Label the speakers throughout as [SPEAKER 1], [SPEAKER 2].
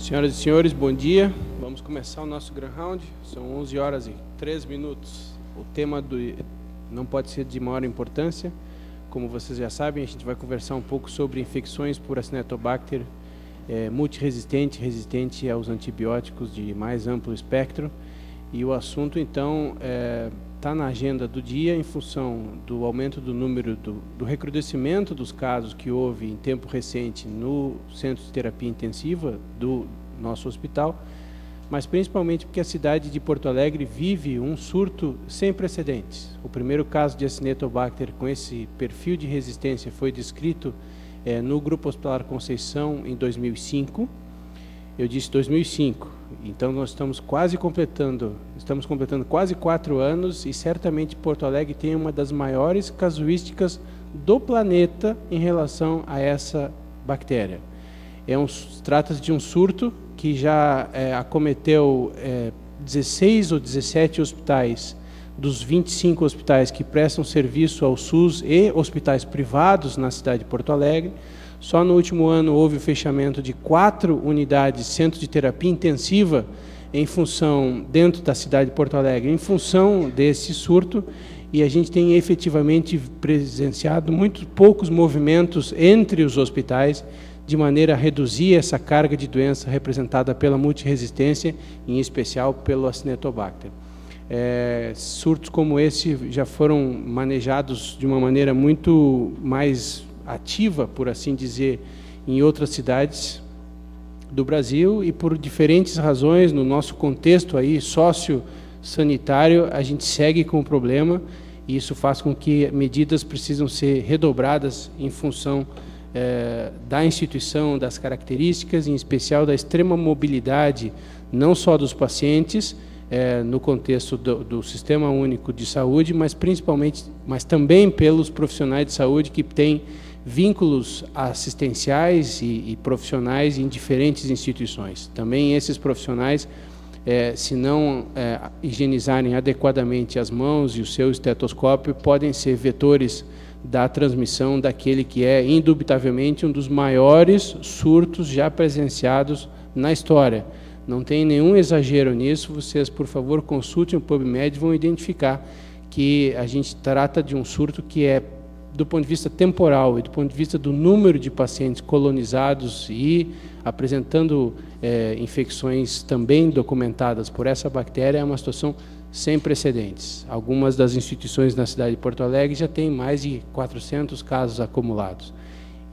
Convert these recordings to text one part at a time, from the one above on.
[SPEAKER 1] Senhoras e senhores, bom dia. Vamos começar o nosso Grand Round. São 11 horas e 3 minutos. O tema não pode ser de maior importância. Como vocês já sabem, a gente vai conversar um pouco sobre infecções por Acinetobacter multiresistente, resistente aos antibióticos de mais amplo espectro. E o assunto, então, está na agenda do dia em função do aumento do número do recrudescimento dos casos que houve em tempo recente no Centro de Terapia Intensiva do nosso hospital, mas principalmente porque a cidade de Porto Alegre vive um surto sem precedentes. O primeiro caso de Acinetobacter com esse perfil de resistência foi descrito no Grupo Hospitalar Conceição em 2005. Eu disse 2005, então nós estamos completando quase 4 anos e certamente Porto Alegre tem uma das maiores casuísticas do planeta em relação a essa bactéria. Trata-se de um surto que já acometeu 16 ou 17 hospitais dos 25 hospitais que prestam serviço ao SUS e hospitais privados na cidade de Porto Alegre. Só no último ano houve o fechamento de 4 unidades, centro de terapia intensiva, dentro da cidade de Porto Alegre, em função desse surto, e a gente tem efetivamente presenciado muito poucos movimentos entre os hospitais, de maneira a reduzir essa carga de doença representada pela multiresistência, em especial pelo Acinetobacter. Surtos como esse já foram manejados de uma maneira muito mais ativa, por assim dizer, em outras cidades do Brasil, e por diferentes razões, no nosso contexto aí socio-sanitário, a gente segue com o problema, e isso faz com que medidas precisam ser redobradas em função da instituição, das características, em especial da extrema mobilidade, não só dos pacientes, no contexto do Sistema Único de Saúde, mas também pelos profissionais de saúde que têm vínculos assistenciais e profissionais em diferentes instituições. Também esses profissionais, se não higienizarem adequadamente as mãos e o seu estetoscópio, podem ser vetores da transmissão daquele que é, indubitavelmente, um dos maiores surtos já presenciados na história. Não tem nenhum exagero nisso, vocês, por favor, consultem o PubMed e vão identificar que a gente trata de um surto que é, do ponto de vista temporal e do ponto de vista do número de pacientes colonizados e apresentando infecções também documentadas por essa bactéria, é uma situação sem precedentes. Algumas das instituições na cidade de Porto Alegre já têm mais de 400 casos acumulados.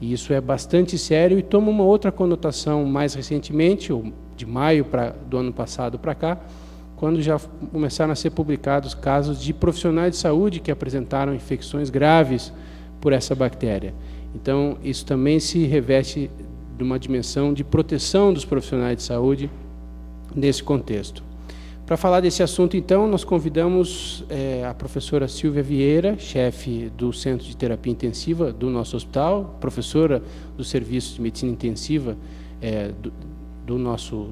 [SPEAKER 1] E isso é bastante sério e toma uma outra conotação mais recentemente, ou de maio do ano passado para cá, quando já começaram a ser publicados casos de profissionais de saúde que apresentaram infecções graves por essa bactéria. Então, isso também se reveste de uma dimensão de proteção dos profissionais de saúde nesse contexto. Para falar desse assunto, então, nós convidamos a professora Silvia Vieira, chefe do Centro de Terapia Intensiva do nosso hospital, professora do Serviço de Medicina Intensiva no nosso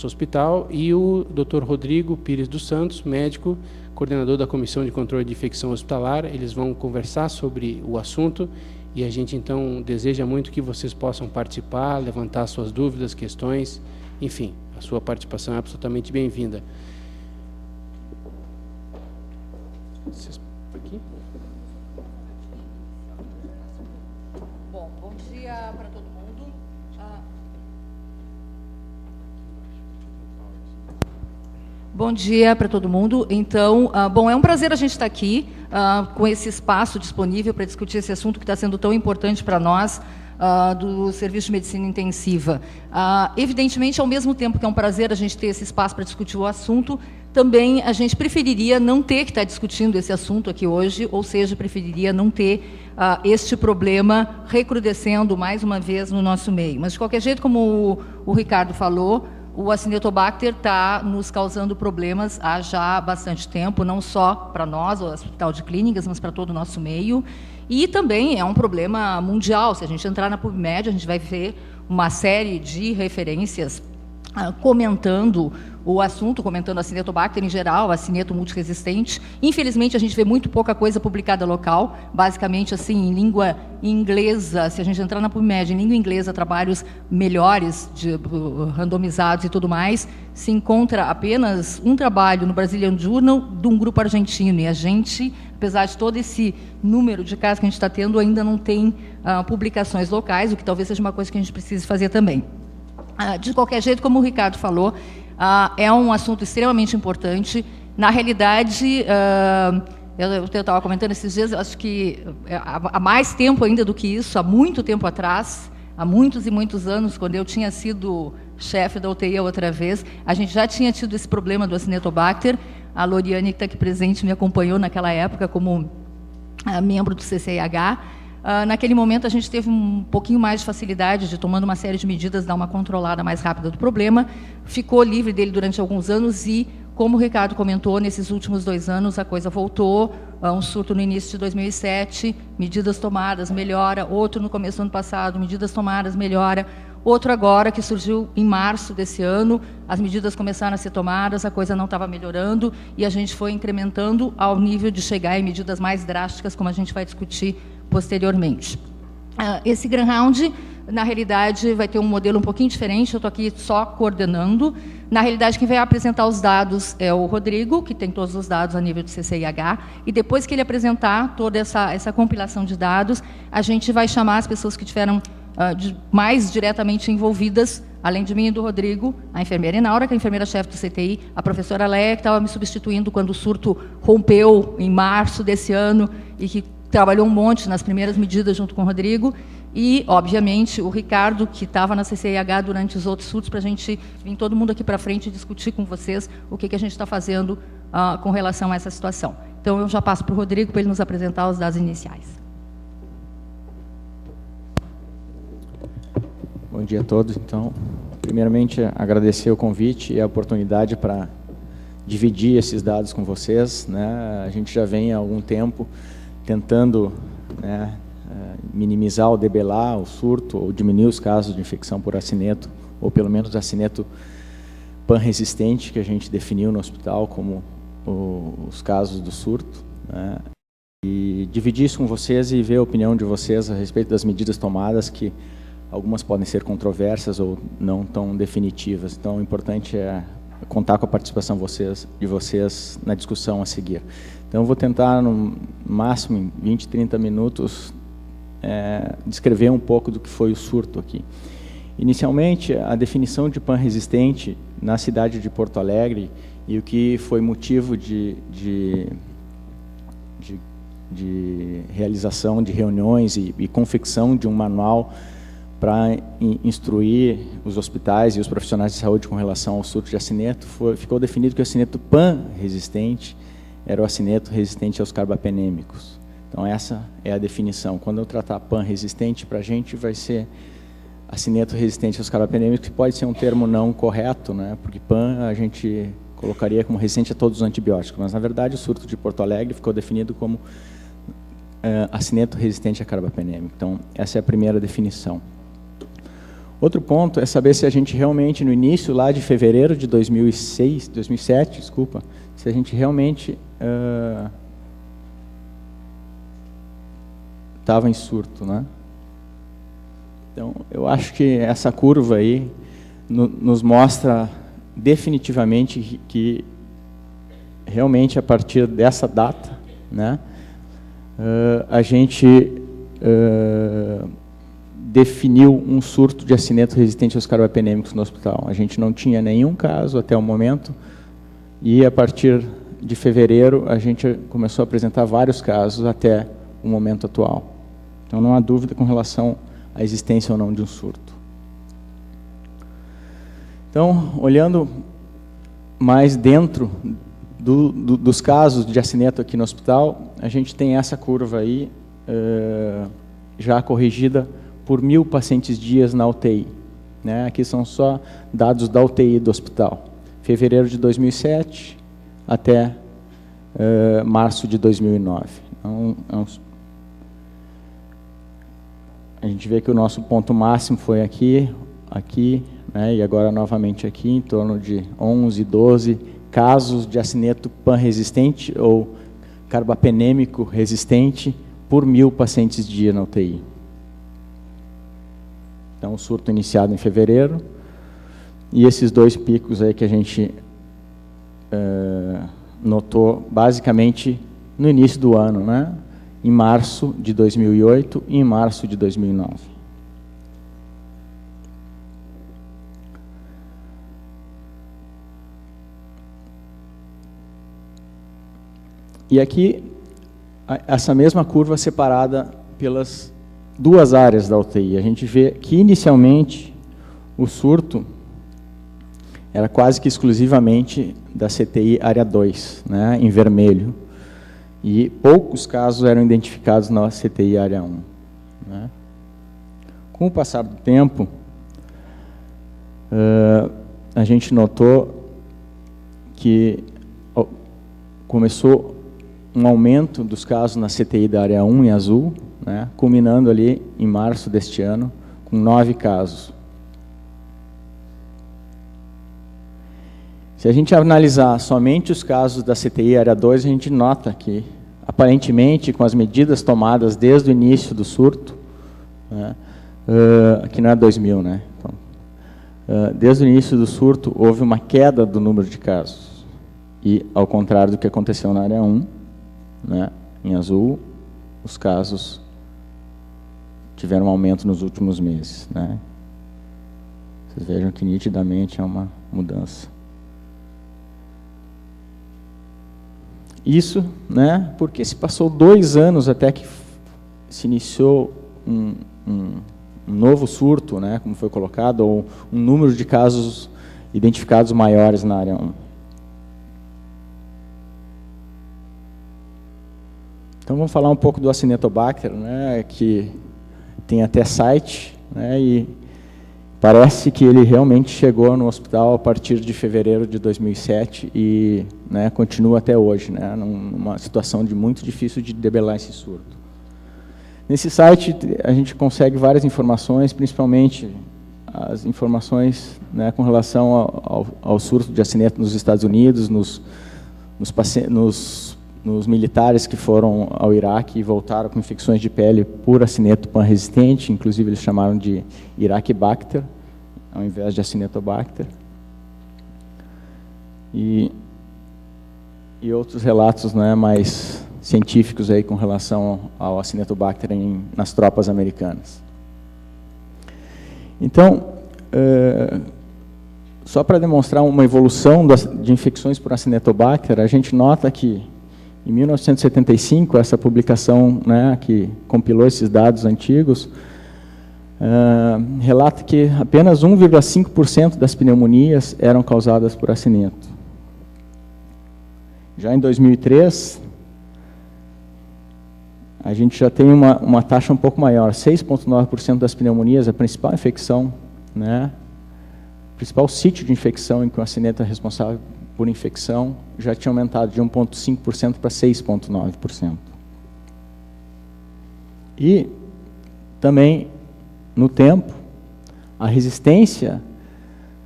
[SPEAKER 1] hospital, e o Dr. Rodrigo Pires dos Santos, médico, coordenador da Comissão de Controle de Infecção Hospitalar. Eles vão conversar sobre o assunto e a gente, então, deseja muito que vocês possam participar, levantar suas dúvidas, questões, enfim, a sua participação é absolutamente bem-vinda. Aqui?
[SPEAKER 2] Bom dia para todo mundo. Bom dia para todo mundo. Então, é um prazer a gente estar aqui com esse espaço disponível para discutir esse assunto que está sendo tão importante para nós, do Serviço de Medicina Intensiva. Evidentemente, ao mesmo tempo que é um prazer a gente ter esse espaço para discutir o assunto, também a gente preferiria não ter que estar discutindo esse assunto aqui hoje, ou seja, preferiria não ter este problema recrudescendo mais uma vez no nosso meio. Mas, de qualquer jeito, como o Ricardo falou, o Acinetobacter está nos causando problemas há já bastante tempo, não só para nós, o Hospital de Clínicas, mas para todo o nosso meio. E também é um problema mundial. Se a gente entrar na PubMed, a gente vai ver uma série de referências comentando o assunto, comentando a Acinetobacter em geral, a acineto multiresistente. Infelizmente, a gente vê muito pouca coisa publicada local, basicamente, assim, em língua inglesa. Se a gente entrar na PubMed, em língua inglesa, trabalhos melhores, randomizados e tudo mais, se encontra apenas um trabalho no Brazilian Journal de um grupo argentino, e a gente, apesar de todo esse número de casos que a gente está tendo, ainda não tem publicações locais, o que talvez seja uma coisa que a gente precise fazer também. De qualquer jeito, como o Ricardo falou, é um assunto extremamente importante. Na realidade, eu estava comentando esses dias, eu acho que há mais tempo ainda do que isso, há muito tempo atrás, há muitos e muitos anos, quando eu tinha sido chefe da UTI outra vez, a gente já tinha tido esse problema do Acinetobacter. A Loriane, que está aqui presente, me acompanhou naquela época como membro do CCIH. Naquele momento, a gente teve um pouquinho mais de facilidade de, tomando uma série de medidas, dar uma controlada mais rápida do problema. Ficou livre dele durante alguns anos e, como o Ricardo comentou, nesses últimos 2 anos a coisa voltou. Um surto no início de 2007, medidas tomadas, melhora. Outro no começo do ano passado, medidas tomadas, melhora. Outro agora, que surgiu em março desse ano, as medidas começaram a ser tomadas, a coisa não estava melhorando e a gente foi incrementando ao nível de chegar em medidas mais drásticas, como a gente vai discutir posteriormente. Esse Grand Round, na realidade, vai ter um modelo um pouquinho diferente, eu estou aqui só coordenando. Na realidade, quem vai apresentar os dados é o Rodrigo, que tem todos os dados a nível de CCIH, e depois que ele apresentar toda essa compilação de dados, a gente vai chamar as pessoas que tiveram mais diretamente envolvidas, além de mim e do Rodrigo, a enfermeira Inaura, que é a enfermeira-chefe do CTI, a professora Leia, que estava me substituindo quando o surto rompeu em março desse ano e que trabalhou um monte nas primeiras medidas junto com o Rodrigo, e, obviamente, o Ricardo, que estava na CCIH durante os outros surtos, para a gente vir todo mundo aqui para frente e discutir com vocês o que a gente está fazendo com relação a essa situação. Então, eu já passo para o Rodrigo para ele nos apresentar os dados iniciais.
[SPEAKER 3] Bom dia a todos. Então, primeiramente, agradecer o convite e a oportunidade para dividir esses dados com vocês, né? A gente já vem há algum tempo tentando, né, minimizar ou debelar o surto ou diminuir os casos de infecção por acineto, ou pelo menos acineto pan-resistente, que a gente definiu no hospital como os casos do surto, né? E dividir isso com vocês e ver a opinião de vocês a respeito das medidas tomadas, que algumas podem ser controversas ou não tão definitivas. Então, o importante é contar com a participação de vocês na discussão a seguir. Então, eu vou tentar, no máximo, em 20, 30 minutos, descrever um pouco do que foi o surto aqui. Inicialmente, a definição de pan-resistente na cidade de Porto Alegre e o que foi motivo de realização de reuniões e confecção de um manual para instruir os hospitais e os profissionais de saúde com relação ao surto de acineto, ficou definido que o acineto pan-resistente era o acineto resistente aos carbapenêmicos. Então, essa é a definição. Quando eu tratar pan-resistente, para a gente vai ser acineto resistente aos carbapenêmicos, que pode ser um termo não correto, né? Porque pan a gente colocaria como resistente a todos os antibióticos, mas, na verdade, o surto de Porto Alegre ficou definido como acineto resistente a carbapenêmico. Então, essa é a primeira definição. Outro ponto é saber se a gente realmente, no início lá de fevereiro de 2007, se a gente realmente estava em surto, né? Então, eu acho que essa curva aí nos mostra definitivamente que realmente a partir dessa data, né, a gente definiu um surto de acineto resistente aos carbapenêmicos no hospital. A gente não tinha nenhum caso até o momento e a partir de fevereiro a gente começou a apresentar vários casos até o momento atual. Então não há dúvida com relação à existência ou não de um surto. Então, olhando mais dentro dos casos de acineto aqui no hospital, a gente tem essa curva aí, já corrigida por 1.000 pacientes dias na UTI. Né? Aqui são só dados da UTI do hospital. Fevereiro de 2007 até março de 2009. Então, a gente vê que o nosso ponto máximo foi aqui né, e agora novamente aqui, em torno de 11, 12 casos de acineto pan-resistente ou carbapenêmico resistente por 1.000 pacientes dia na UTI. Então, o surto iniciado em fevereiro, e esses 2 picos aí que a gente notou basicamente no início do ano, né? Em março de 2008 e em março de 2009. E aqui, essa mesma curva separada pelas 2 áreas da UTI. A gente vê que, inicialmente, o surto era quase que exclusivamente da CTI área 2, né, em vermelho. E poucos casos eram identificados na CTI área 1. Né. Com o passar do tempo, a gente notou que começou um aumento dos casos na CTI da área 1 em azul, né, culminando ali em março deste ano, com 9 casos. Se a gente analisar somente os casos da CTI área 2, a gente nota que, aparentemente, com as medidas tomadas desde o início do surto, né, aqui não é 2000, né? Então, desde o início do surto, houve uma queda do número de casos. E, ao contrário do que aconteceu na área 1, né, em azul, os casos tiveram um aumento nos últimos meses. Né? Vocês vejam que, nitidamente, é uma mudança. Isso, né, porque se passou 2 anos até que se iniciou um novo surto, né, como foi colocado, ou um número de casos identificados maiores na área 1. Então, vamos falar um pouco do Acinetobacter, né, que tem até site, né, e parece que ele realmente chegou no hospital a partir de fevereiro de 2007 e, né, continua até hoje, né, numa situação muito difícil de debelar esse surto. Nesse site a gente consegue várias informações, principalmente as informações, né, com relação ao surto de acineto nos Estados Unidos, nos militares que foram ao Iraque e voltaram com infecções de pele por acineto pan-resistente, inclusive eles chamaram de Iraquibacter, ao invés de Acinetobacter. E outros relatos, né, mais científicos aí com relação ao Acinetobacter nas tropas americanas. Então, só para demonstrar uma evolução de infecções por Acinetobacter, a gente nota que, em 1975, essa publicação, né, que compilou esses dados antigos, relata que apenas 1,5% das pneumonias eram causadas por acineto. Já em 2003, a gente já tem uma taxa um pouco maior, 6,9% das pneumonias, a principal infecção, né, o principal sítio de infecção em que o acineto é responsável por infecção, já tinha aumentado de 1,5% para 6,9%. E também, no tempo, a resistência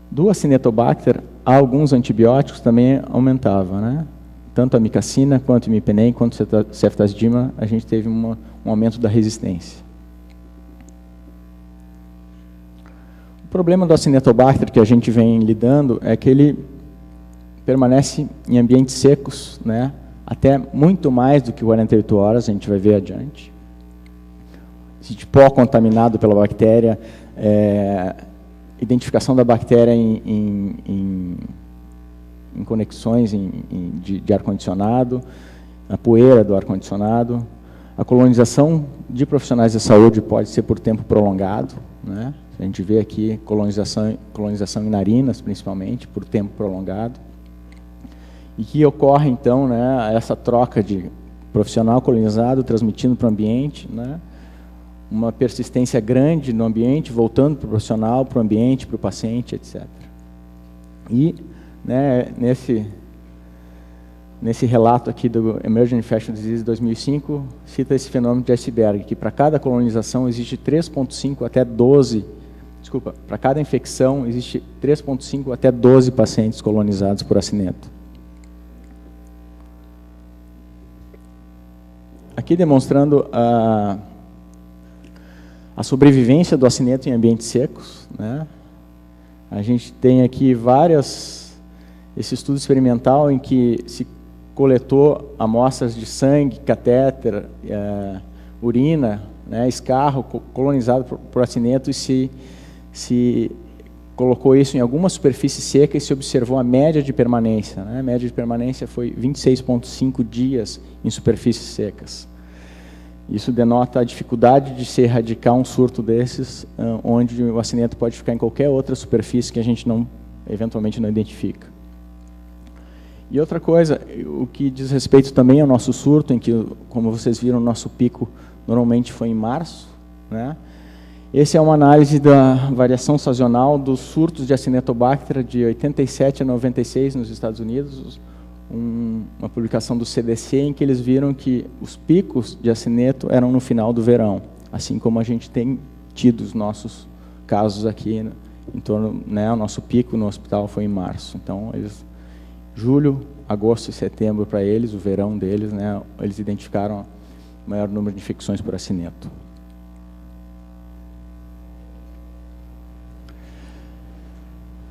[SPEAKER 3] do Acinetobacter a alguns antibióticos também aumentava, né? Tanto a micacina, quanto o imipenem, quanto o ceftazidima, a gente teve um aumento da resistência. O problema do Acinetobacter que a gente vem lidando é que ele permanece em ambientes secos, né, até muito mais do que 48 horas, a gente vai ver adiante. Esse pó contaminado pela bactéria, identificação da bactéria em conexões de ar-condicionado, a poeira do ar-condicionado. A colonização de profissionais de saúde pode ser por tempo prolongado, né? A gente vê aqui colonização em narinas, principalmente, por tempo prolongado. E que ocorre, então, né, essa troca de profissional colonizado transmitindo para o ambiente, né, uma persistência grande no ambiente, voltando para o profissional, para o ambiente, para o paciente, etc. E, né, nesse relato aqui do Emerging Infectious Disease 2005, cita esse fenômeno de iceberg, que para cada colonização existe 3,5 até 12 Desculpa, para cada infecção existe 3,5 até 12 pacientes colonizados por acineto. Aqui demonstrando a sobrevivência do acineto em ambientes secos, né? A gente tem aqui esse estudo experimental em que se coletou amostras de sangue, catéter, urina, né, escarro colonizado por acineto, e se colocou isso em alguma superfície seca e se observou a média de permanência, né? A média de permanência foi 26,5 dias em superfícies secas. Isso denota a dificuldade de se erradicar um surto desses, onde o acineto pode ficar em qualquer outra superfície que a gente eventualmente não identifica. E outra coisa, o que diz respeito também ao nosso surto, em que, como vocês viram, o nosso pico normalmente foi em março, né? Essa é uma análise da variação sazonal dos surtos de Acinetobacter de 87 a 96 nos Estados Unidos, uma publicação do CDC em que eles viram que os picos de acineto eram no final do verão, assim como a gente tem tido os nossos casos aqui em torno, né, o nosso pico no hospital foi em março. Então, julho, agosto e setembro para eles, o verão deles, né, eles identificaram o maior número de infecções por acineto.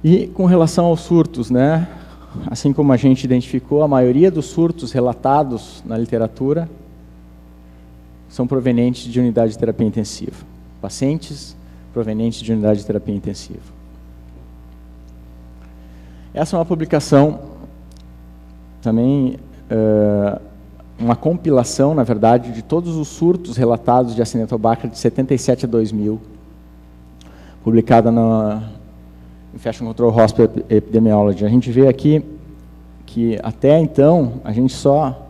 [SPEAKER 3] E com relação aos surtos, né, assim como a gente identificou, a maioria dos surtos relatados na literatura são provenientes de unidade de terapia intensiva. Pacientes provenientes de unidade de terapia intensiva. Essa é uma publicação também, uma compilação, na verdade, de todos os surtos relatados de Acinetobacter de 77 a 2000, publicada na Infection Control Hospital Epidemiology. A gente vê aqui que até então a gente só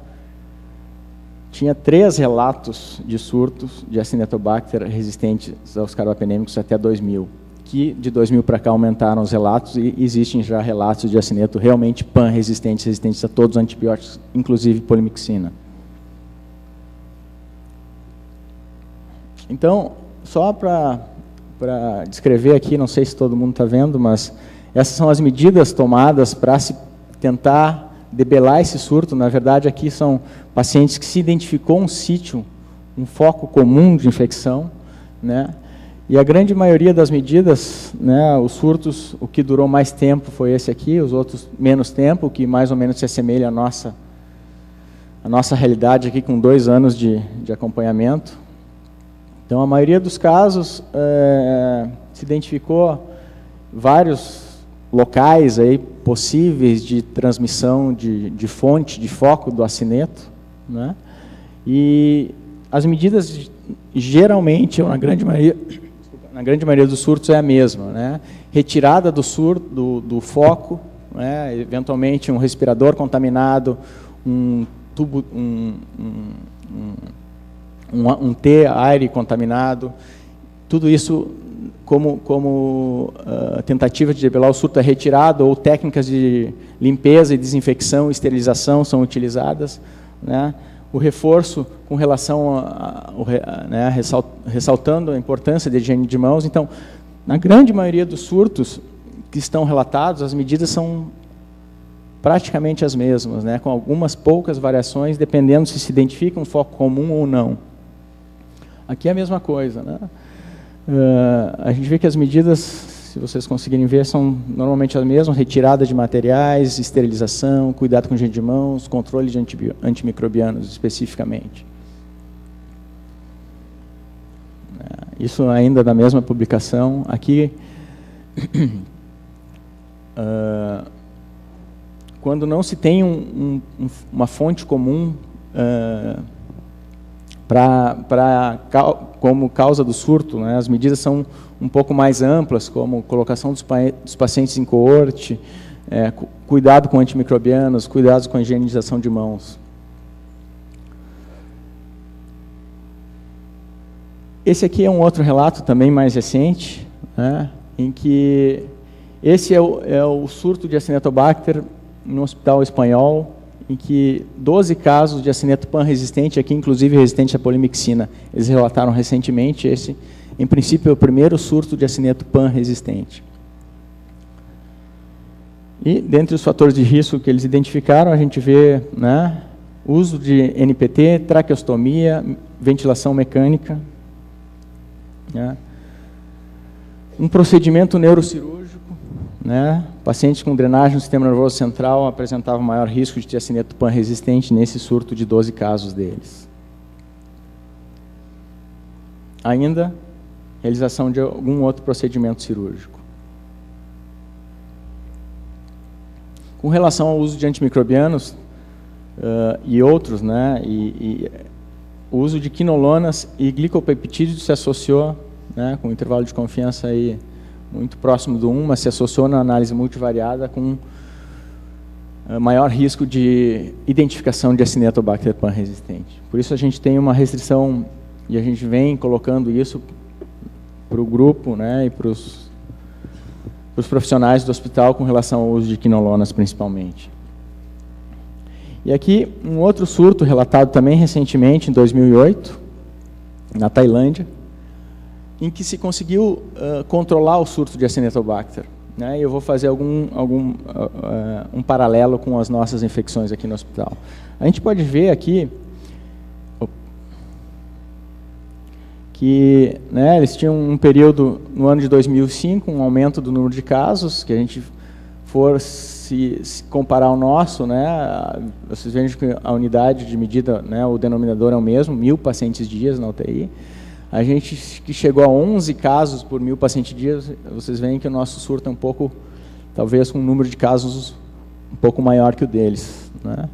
[SPEAKER 3] tinha 3 relatos de surtos de Acinetobacter resistentes aos carbapenêmicos até 2000, que de 2000 para cá aumentaram os relatos e existem já relatos de acineto realmente resistentes a todos os antibióticos, inclusive polimixina. Então, só para descrever aqui, não sei se todo mundo está vendo, mas essas são as medidas tomadas para se tentar debelar esse surto. Na verdade, aqui são pacientes que se identificou um sítio, um foco comum de infecção, né? E a grande maioria das medidas, né, os surtos, o que durou mais tempo foi esse aqui, os outros menos tempo, o que mais ou menos se assemelha à nossa realidade aqui com 2 anos de acompanhamento. Então, a maioria dos casos se identificou vários locais aí possíveis de transmissão de fonte, de foco do acineto, né? E as medidas, geralmente, na grande maioria dos surtos, é a mesma, né? Retirada do surto, do foco, né? Eventualmente um respirador contaminado, um tubo, um T-aire contaminado, tudo isso como tentativa de debelar o surto é retirado, ou técnicas de limpeza e desinfecção, esterilização são utilizadas, né? O reforço com relação né, ressaltando a importância da higiene de mãos. Então, na grande maioria dos surtos que estão relatados, as medidas são praticamente as mesmas, né, com algumas poucas variações, dependendo se se identifica um foco comum ou não. Aqui é a mesma coisa, né? A gente vê que as medidas, se vocês conseguirem ver, são normalmente as mesmas: retirada de materiais, esterilização, cuidado com higiene de mãos, controle de antimicrobianos especificamente. Isso ainda da mesma publicação. Aqui, quando não se tem uma fonte comum como causa do surto, né, as medidas são um pouco mais amplas, como colocação dos pacientes em coorte, cuidado com antimicrobianos, cuidados com a higienização de mãos. Esse aqui é um outro relato também mais recente, né, em que esse é o surto de Acinetobacter no hospital espanhol, em que 12 casos de acineto pan resistente, aqui inclusive resistente à polimixina, eles relataram recentemente. Esse em princípio, é o primeiro surto de acineto pan-resistente. E, dentre os fatores de risco que eles identificaram, a gente vê, né, uso de NPT, traqueostomia, ventilação mecânica, né, um procedimento neurocirúrgico, né, pacientes com drenagem no sistema nervoso central apresentavam maior risco de ter acineto pan-resistente nesse surto de 12 casos deles. Ainda, realização de algum outro procedimento cirúrgico. Com relação ao uso de antimicrobianos e outros, né, o uso de quinolonas e glicopeptídeos se associou, né, com um intervalo de confiança aí muito próximo do 1, mas se associou na análise multivariada com maior risco de identificação de Acinetobacter pan-resistente. Por isso a gente tem uma restrição, e a gente vem colocando isso para o grupo, né, e para os profissionais do hospital com relação ao uso de quinolonas, principalmente. E aqui, um outro surto relatado também recentemente, em 2008, na Tailândia, em que se conseguiu controlar o surto de Acinetobacter, né? Eu vou fazer um paralelo com as nossas infecções aqui no hospital. A gente pode ver aqui que, né, eles tinham um período, no ano de 2005, um aumento do número de casos, que a gente for se comparar ao nosso, né, vocês veem que a unidade de medida, né, o denominador é o mesmo, 1.000 pacientes dias na UTI. A gente que chegou a 11 casos por 1.000 pacientes dias, vocês veem que o nosso surto é um pouco, talvez com um número de casos um pouco maior que o deles, né.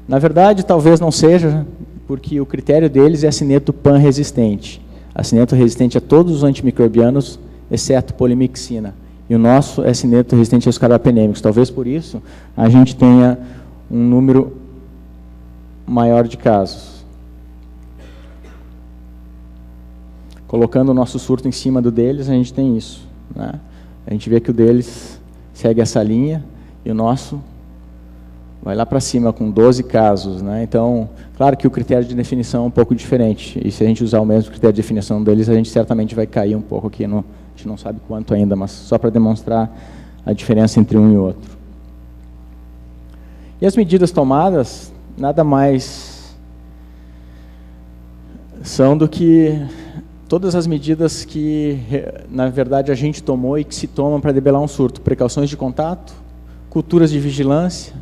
[SPEAKER 3] Na verdade, talvez não seja, porque o critério deles é acineto pan-resistente. Acineto resistente a todos os antimicrobianos, exceto polimixina. E o nosso é acineto resistente aos carbapenêmicos. Talvez por isso a gente tenha um número maior de casos. Colocando o nosso surto em cima do deles, a gente tem isso, né? A gente vê que o deles segue essa linha e o nosso vai lá para cima com 12 casos, né? Então, claro que o critério de definição é um pouco diferente. E se a gente usar o mesmo critério de definição deles, a gente certamente vai cair um pouco aqui. A gente não sabe quanto ainda, mas só para demonstrar a diferença entre um e outro. E as medidas tomadas, nada mais são do que todas as medidas que, na verdade, a gente tomou e que se tomam para debelar um surto. Precauções de contato, culturas de vigilância,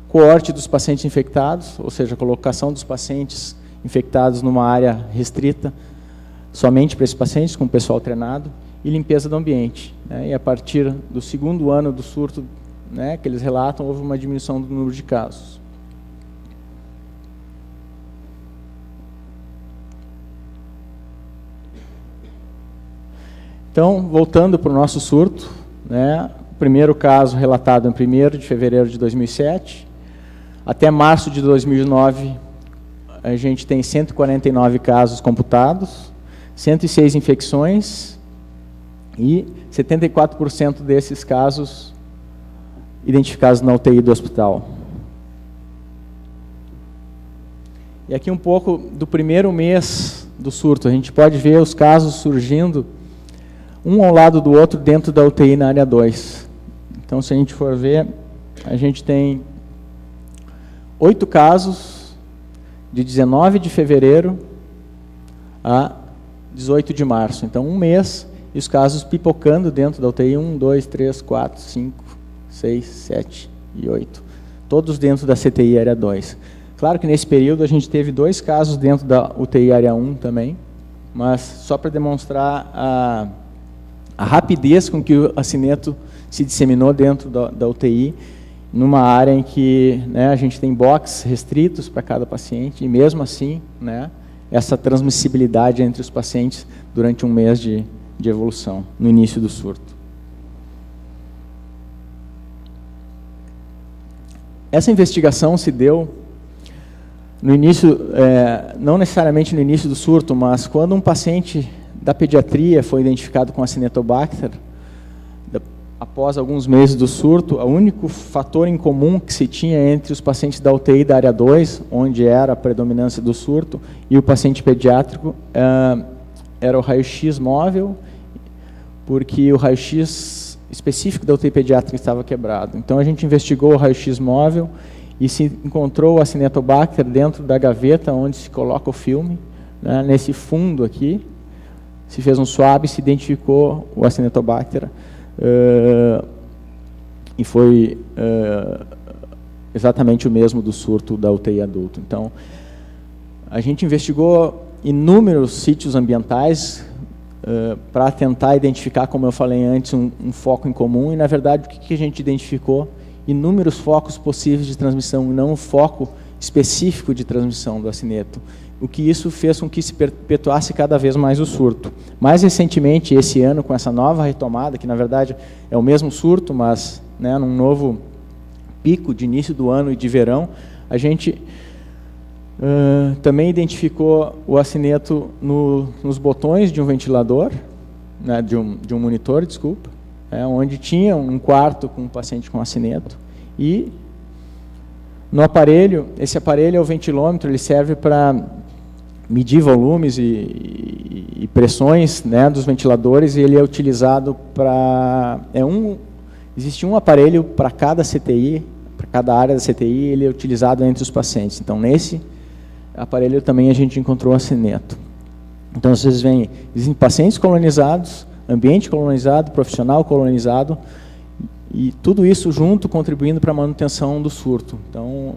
[SPEAKER 3] coorte dos pacientes infectados, ou seja, colocação dos pacientes infectados numa área restrita, somente para esses pacientes, com o pessoal treinado, e limpeza do ambiente, né? E a partir do segundo ano do surto, né, que eles relatam, houve uma diminuição do número de casos. Então, voltando para o nosso surto, né, o primeiro caso relatado em 1º de fevereiro de 2007, até março de 2009, a gente tem 149 casos computados, 106 infecções e 74% desses casos identificados na UTI do hospital. E aqui um pouco do primeiro mês do surto, a gente pode ver os casos surgindo um ao lado do outro dentro da UTI na área 2. Então, se a gente for ver, a gente tem 8 casos de 19 de fevereiro a 18 de março. Então, um mês, e os casos pipocando dentro da UTI, 1, 2, 3, 4, 5, 6, 7 e 8. Todos dentro da CTI área 2. Claro que nesse período a gente teve 2 casos dentro da UTI área 1 também, mas só para demonstrar a rapidez com que o acineto se disseminou dentro da UTI, numa área em que, né, a gente tem boxes restritos para cada paciente, e mesmo assim, né, essa transmissibilidade entre os pacientes durante um mês de evolução, no início do surto. Essa investigação se deu no início, não necessariamente no início do surto, mas quando um paciente da pediatria foi identificado com Acinetobacter, após alguns meses do surto, o único fator em comum que se tinha entre os pacientes da UTI da área 2, onde era a predominância do surto, e o paciente pediátrico, era o raio-x móvel, porque o raio-x específico da UTI pediátrica estava quebrado. Então a gente investigou o raio-x móvel e se encontrou o Acinetobacter dentro da gaveta onde se coloca o filme, né, nesse fundo aqui. Se fez um swab e se identificou o Acinetobacter e foi exatamente o mesmo do surto da UTI adulto. Então, a gente investigou inúmeros sítios ambientais para tentar identificar, como eu falei antes, um foco em comum, e, na verdade, o que a gente identificou? Inúmeros focos possíveis de transmissão, não um foco específico de transmissão do acineto, o que isso fez com que se perpetuasse cada vez mais o surto. Mais recentemente, esse ano, com essa nova retomada, que, na verdade, é o mesmo surto, mas, né, num novo pico de início do ano e de verão, a gente também identificou o acineto nos botões de um ventilador, né, de um monitor, desculpa, onde tinha um quarto com um paciente com acineto. E no aparelho, esse aparelho é o ventilômetro, ele serve para medir volumes e pressões, né, dos ventiladores, e ele é utilizado para... existe um aparelho para cada CTI, para cada área da CTI, ele é utilizado entre os pacientes. Então, nesse aparelho também a gente encontrou acineto. Então, vocês veem, existem pacientes colonizados, ambiente colonizado, profissional colonizado, e tudo isso junto contribuindo para a manutenção do surto. Então,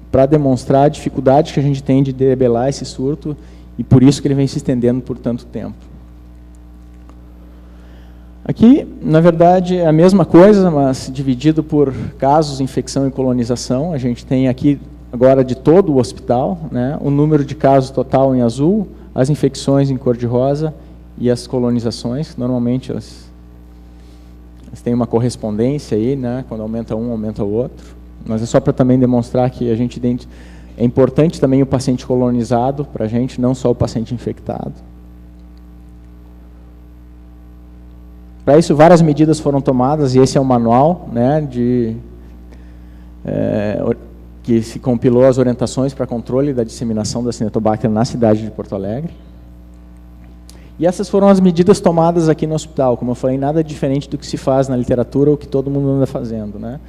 [SPEAKER 3] para demonstrar a dificuldade que a gente tem de debelar esse surto, e por isso que ele vem se estendendo por tanto tempo. Aqui, na verdade, é a mesma coisa, mas dividido por casos, infecção e colonização. A gente tem aqui, agora, de todo o hospital, né, o número de casos total em azul, as infecções em cor-de-rosa e as colonizações. Normalmente, elas têm uma correspondência aí, né, quando aumenta um, aumenta o outro. Mas é só para também demonstrar que a gente é importante também o paciente colonizado para a gente, não só o paciente infectado. Para isso, várias medidas foram tomadas, e esse é o manual, né, que se compilou as orientações para controle da disseminação da Acinetobacter na cidade de Porto Alegre. E essas foram as medidas tomadas aqui no hospital. Como eu falei, nada diferente do que se faz na literatura ou que todo mundo anda fazendo, né?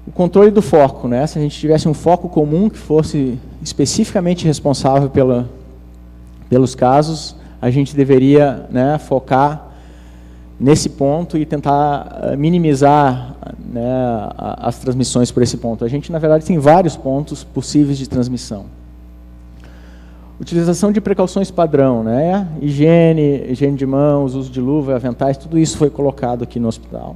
[SPEAKER 3] O controle do foco, né? Se a gente tivesse um foco comum que fosse especificamente responsável pelos casos, a gente deveria, né, focar nesse ponto e tentar minimizar, né, as transmissões por esse ponto. A gente, na verdade, tem vários pontos possíveis de transmissão. Utilização de precauções padrão, né? Higiene de mãos, uso de luva, aventais, tudo isso foi colocado aqui no hospital.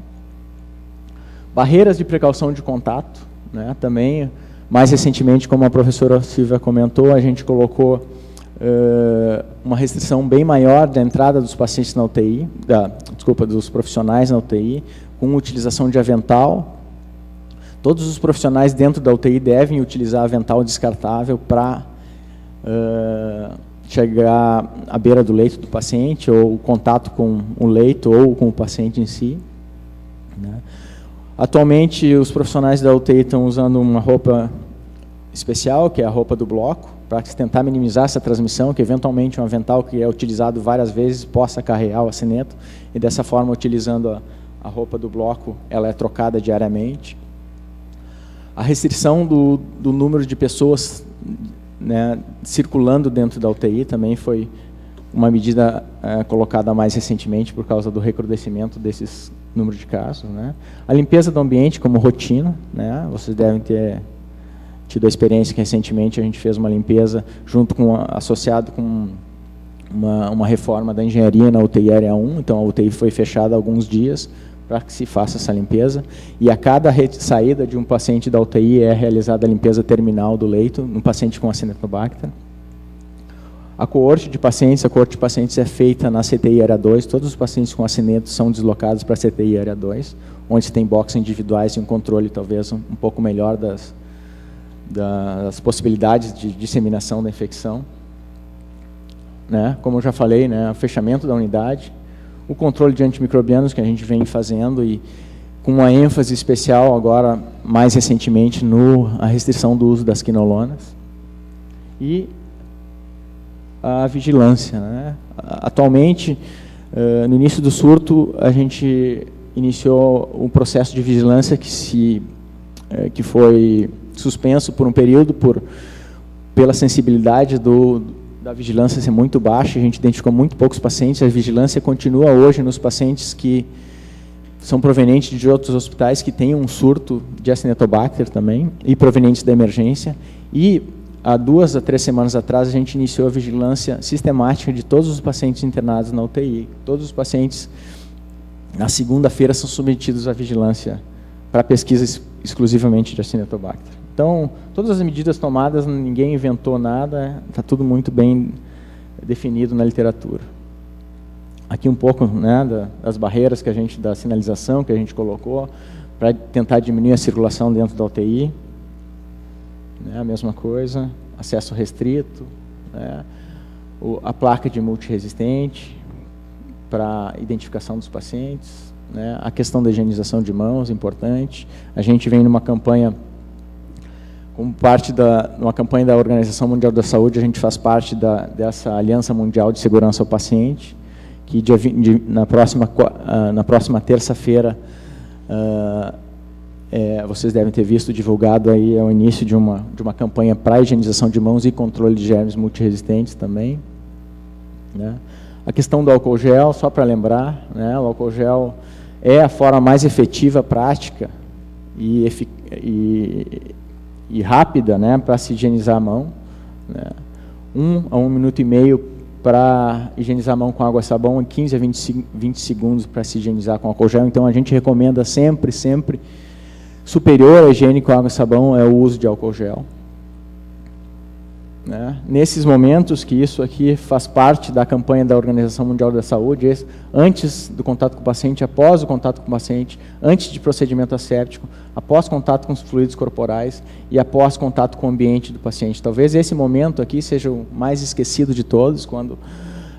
[SPEAKER 3] Barreiras de precaução de contato, né? Também, mais recentemente, como a professora Silvia comentou, a gente colocou uma restrição bem maior da entrada dos pacientes na UTI, dos profissionais na UTI, com utilização de avental. Todos os profissionais dentro da UTI devem utilizar avental descartável para chegar à beira do leito do paciente, ou contato com o leito ou com o paciente em si, né? Atualmente, os profissionais da UTI estão usando uma roupa especial, que é a roupa do bloco, para tentar minimizar essa transmissão, que eventualmente um avental que é utilizado várias vezes possa carregar o acineto, e dessa forma, utilizando a roupa do bloco, ela é trocada diariamente. A restrição do número de pessoas, né, circulando dentro da UTI também foi uma medida colocada mais recentemente por causa do recrudescimento desses números de casos, né? A limpeza do ambiente como rotina, né? Vocês devem ter tido a experiência que recentemente a gente fez uma limpeza associado com uma reforma da engenharia na UTI Área 1, então a UTI foi fechada há alguns dias para que se faça essa limpeza, e a cada saída de um paciente da UTI é realizada a limpeza terminal do leito, no paciente com Acinetobacter. A coorte de pacientes é feita na CTI Área 2, todos os pacientes com acineto são deslocados para a CTI Área 2, onde se tem boxes individuais e um controle talvez um pouco melhor das possibilidades de disseminação da infecção, né? Como eu já falei, né, o fechamento da unidade, o controle de antimicrobianos que a gente vem fazendo, e com uma ênfase especial agora, mais recentemente, a restrição do uso das quinolonas. E a vigilância, né? Atualmente, no início do surto, a gente iniciou um processo de vigilância que foi suspenso por um período pela sensibilidade da vigilância ser muito baixa. A gente identificou muito poucos pacientes. A vigilância continua hoje nos pacientes que são provenientes de outros hospitais que têm um surto de Acinetobacter também, e provenientes da emergência. E há 2 a 3 semanas atrás, a gente iniciou a vigilância sistemática de todos os pacientes internados na UTI. Todos os pacientes, na segunda-feira, são submetidos à vigilância para pesquisa exclusivamente de Acinetobacter. Então, todas as medidas tomadas, ninguém inventou nada, está tudo muito bem definido na literatura. Aqui um pouco, né, das barreiras da sinalização que a gente colocou para tentar diminuir a circulação dentro da UTI. Né, a mesma coisa, acesso restrito, né, a placa de multiresistente para identificação dos pacientes, né, a questão da higienização de mãos, importante. A gente vem numa campanha, como parte numa campanha da Organização Mundial da Saúde, a gente faz parte dessa Aliança Mundial de Segurança ao Paciente, que na próxima terça-feira, vocês devem ter visto divulgado aí o início de uma campanha para higienização de mãos e controle de germes multiresistentes também, né? A questão do álcool gel, só para lembrar, né, o álcool gel é a forma mais efetiva, prática e rápida, né, para se higienizar a mão, né? 1 a 1 minuto e meio para higienizar a mão com água e sabão, e 15 a 20 segundos para se higienizar com álcool gel. Então, a gente recomenda sempre, superior à higiene com água e sabão é o uso de álcool gel. Né? Nesses momentos que isso aqui faz parte da campanha da Organização Mundial da Saúde, antes do contato com o paciente, após o contato com o paciente, antes de procedimento asséptico, após contato com os fluidos corporais e após contato com o ambiente do paciente. Talvez esse momento aqui seja o mais esquecido de todos, quando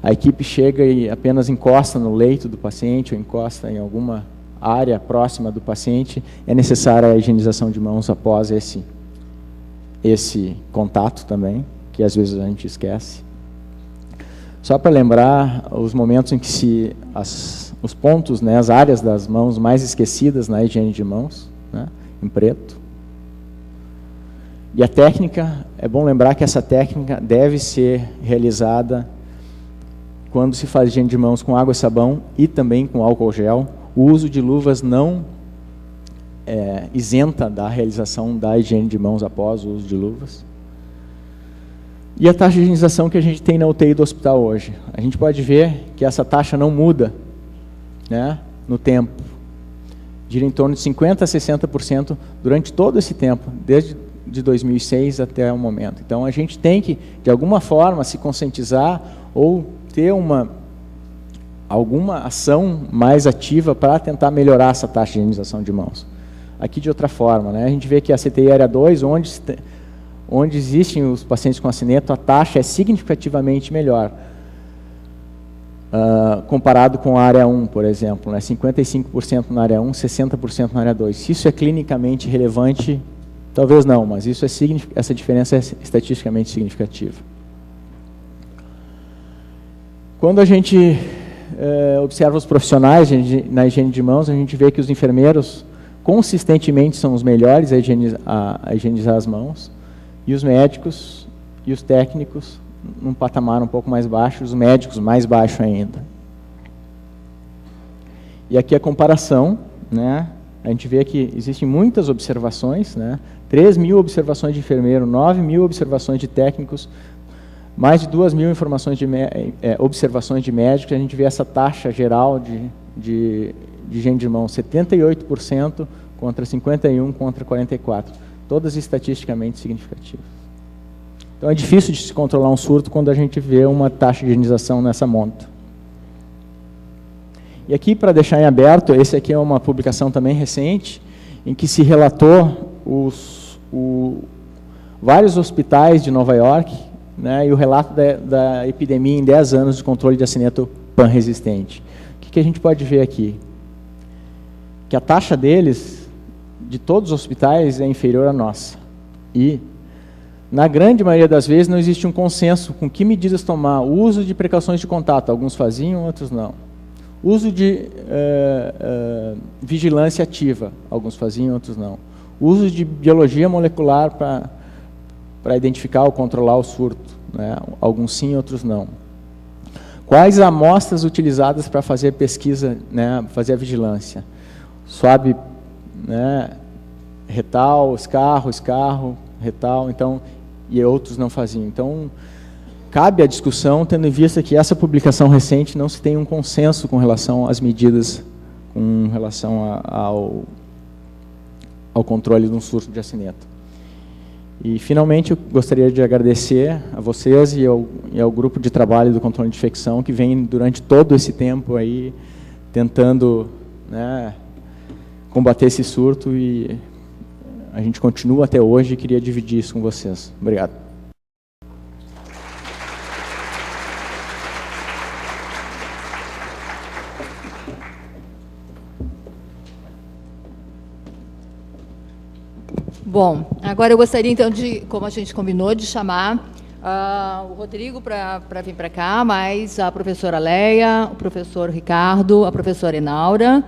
[SPEAKER 3] a equipe chega e apenas encosta no leito do paciente ou encosta em alguma área próxima do paciente. É necessária a higienização de mãos após esse contato também, que às vezes a gente esquece. Só para lembrar os momentos em que os pontos, né, as áreas das mãos mais esquecidas na higiene de mãos, né, em preto. E a técnica, é bom lembrar que essa técnica deve ser realizada quando se faz higiene de mãos com água e sabão e também com álcool gel. O uso de luvas não isenta da realização da higiene de mãos após o uso de luvas. E a taxa de higienização que a gente tem na UTI do hospital hoje. A gente pode ver que essa taxa não muda, né, no tempo. Gira em torno de 50% a 60% durante todo esse tempo, desde 2006 até o momento. Então, a gente tem que, de alguma forma, se conscientizar ou ter alguma ação mais ativa para tentar melhorar essa taxa de higienização de mãos. Aqui, de outra forma, né, a gente vê que a CTI área 2, onde existem os pacientes com acineto, a taxa é significativamente melhor, comparado com a área 1, por exemplo, né? 55% na área 1, 60% na área 2. Se isso é clinicamente relevante, talvez não, mas essa diferença é estatisticamente significativa. Quando a gente observa os profissionais na higiene de mãos, a gente vê que os enfermeiros consistentemente são os melhores a higienizar as mãos, e os médicos e os técnicos num patamar um pouco mais baixo, os médicos mais baixo ainda. E aqui a comparação, né? A gente vê que existem muitas observações, né? 3.000 observações de enfermeiro, 9.000 observações de técnicos, mais de 2.000 observações de médicos. A gente vê essa taxa geral de higiene de mão, 78% contra 51% contra 44%. Todas estatisticamente significativas. Então, é difícil de se controlar um surto quando a gente vê uma taxa de higienização nessa monta. E aqui, para deixar em aberto, esse aqui é uma publicação também recente, em que se relatou vários hospitais de Nova York, né, e o relato da epidemia em 10 anos de controle de acineto pan-resistente. O que a gente pode ver aqui? Que a taxa deles, de todos os hospitais, é inferior à nossa. E Na grande maioria das vezes não existe um consenso com que medidas tomar. O uso de precauções de contato, alguns faziam, outros não. Uso de vigilância ativa, alguns faziam, outros não. Uso de biologia molecular para identificar ou controlar o surto, né? Alguns sim, outros não. Quais amostras utilizadas para fazer pesquisa, né, fazer a vigilância? Swab, né, retal, escarro, retal, então, e outros não faziam. Então, cabe a discussão, tendo em vista que essa publicação recente não se tem um consenso com relação às medidas, com relação ao controle de um surto de acineta. E, finalmente, eu gostaria de agradecer a vocês e ao grupo de trabalho do controle de infecção, que vem durante todo esse tempo aí tentando, né, combater esse surto, e a gente continua até hoje e queria dividir isso com vocês. Obrigado.
[SPEAKER 2] Bom, agora eu gostaria, então, como a gente combinou, de chamar o Rodrigo para vir para cá, mais a professora Leia, o professor Ricardo, a professora Enaura,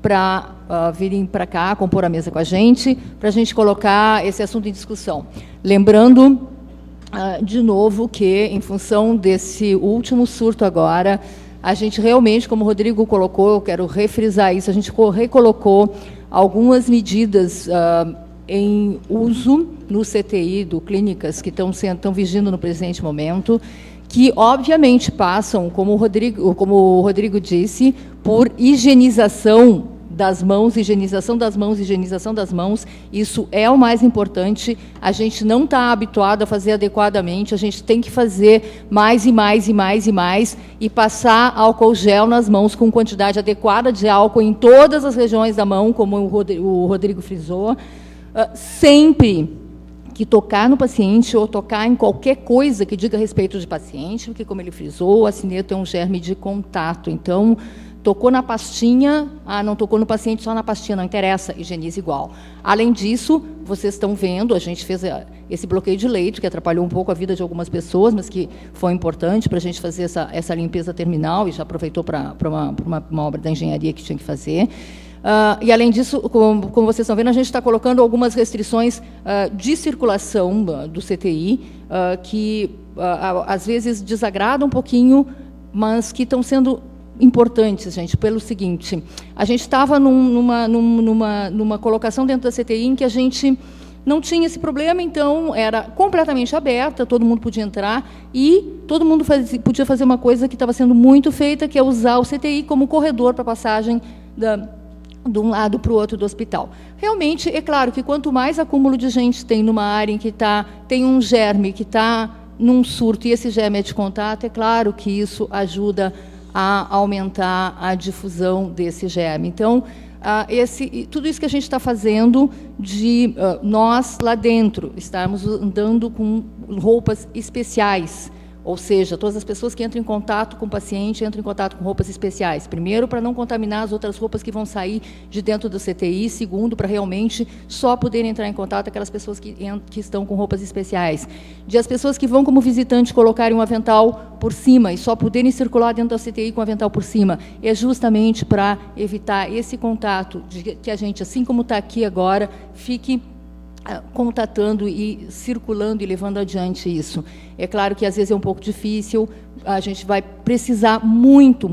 [SPEAKER 2] para virem para cá, compor a mesa com a gente gente colocar esse assunto em discussão. Lembrando, de novo, que, em função desse último surto agora, a gente realmente, como o Rodrigo colocou, eu quero refrisar isso, a gente recolocou algumas medidas em uso no CTI do clínicas que estão vigindo no presente momento, que obviamente passam, como o Rodrigo disse, por higienização das mãos, isso é o mais importante. A gente não está habituado a fazer adequadamente, a gente tem que fazer mais e passar álcool gel nas mãos com quantidade adequada de álcool em todas as regiões da mão, como o Rodrigo frisou. Sempre que tocar no paciente ou tocar em qualquer coisa que diga respeito de paciente, porque, como ele frisou, a acineta é um germe de contato. Então, tocou na pastinha, não tocou no paciente, só na pastinha, não interessa, higieniza igual. Além disso, vocês estão vendo, a gente fez esse bloqueio de leito, que atrapalhou um pouco a vida de algumas pessoas, mas que foi importante para a gente fazer essa limpeza terminal, e já aproveitou para uma obra da engenharia que tinha que fazer. E, além disso, como vocês estão vendo, a gente está colocando algumas restrições de circulação do CTI, que, às vezes, desagradam um pouquinho, mas que estão sendo importantes, gente, pelo seguinte: a gente estava numa colocação dentro da CTI em que a gente não tinha esse problema, então era completamente aberta, todo mundo podia entrar, e todo mundo podia fazer uma coisa que estava sendo muito feita, que é usar o CTI como corredor para passagem de um lado para o outro do hospital. Realmente, é claro que quanto mais acúmulo de gente tem numa área em que tem um germe que está num surto, e esse germe é de contato, é claro que isso ajuda a aumentar a difusão desse germe. Então, tudo isso que a gente está fazendo, de nós lá dentro estarmos andando com roupas especiais, ou seja, todas as pessoas que entram em contato com o paciente entram em contato com roupas especiais. Primeiro, para não contaminar as outras roupas que vão sair de dentro do CTI. Segundo, para realmente só poderem entrar em contato aquelas pessoas que estão com roupas especiais. De as pessoas que vão como visitante colocarem um avental por cima e só poderem circular dentro da CTI com o avental por cima. É justamente para evitar esse contato, que a gente, assim como está aqui agora, fique contatando e circulando e levando adiante isso. É claro que, às vezes, é um pouco difícil, a gente vai precisar muito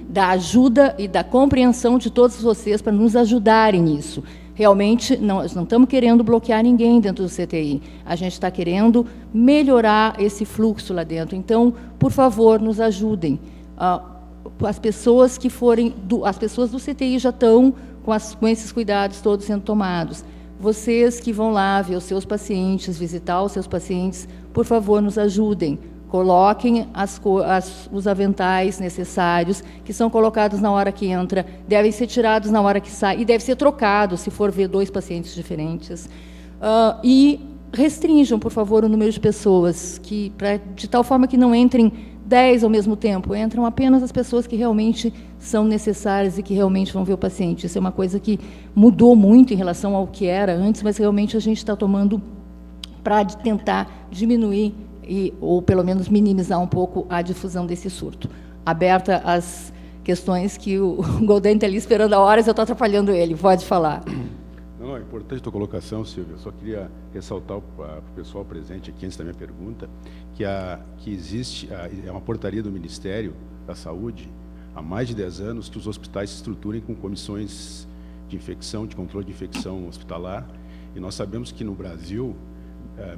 [SPEAKER 2] da ajuda e da compreensão de todos vocês para nos ajudarem nisso. Realmente, nós não estamos querendo bloquear ninguém dentro do CTI, a gente está querendo melhorar esse fluxo lá dentro. Então, por favor, nos ajudem. As pessoas do CTI já estão com esses cuidados todos sendo tomados. Vocês que vão lá ver os seus pacientes, visitar os seus pacientes, por favor, nos ajudem. Coloquem os aventais necessários, que são colocados na hora que entra, devem ser tirados na hora que sai, e deve ser trocado, se for ver 2 pacientes diferentes. E restringam, por favor, o número de pessoas, de tal forma que não entrem 10 ao mesmo tempo, entram apenas as pessoas que realmente são necessárias e que realmente vão ver o paciente. Isso é uma coisa que mudou muito em relação ao que era antes, mas realmente a gente está tomando para tentar diminuir ou pelo menos minimizar um pouco a difusão desse surto. Aberta as questões que o Golden está ali esperando há horas, eu estou atrapalhando ele. Pode falar.
[SPEAKER 4] Não, é importante a tua colocação, Silvia. Eu só queria ressaltar para o pessoal presente aqui, antes da minha pergunta, que existe, é uma portaria do Ministério da Saúde, há mais de 10 anos, que os hospitais se estruturem com comissões de infecção, de controle de infecção hospitalar, e nós sabemos que no Brasil,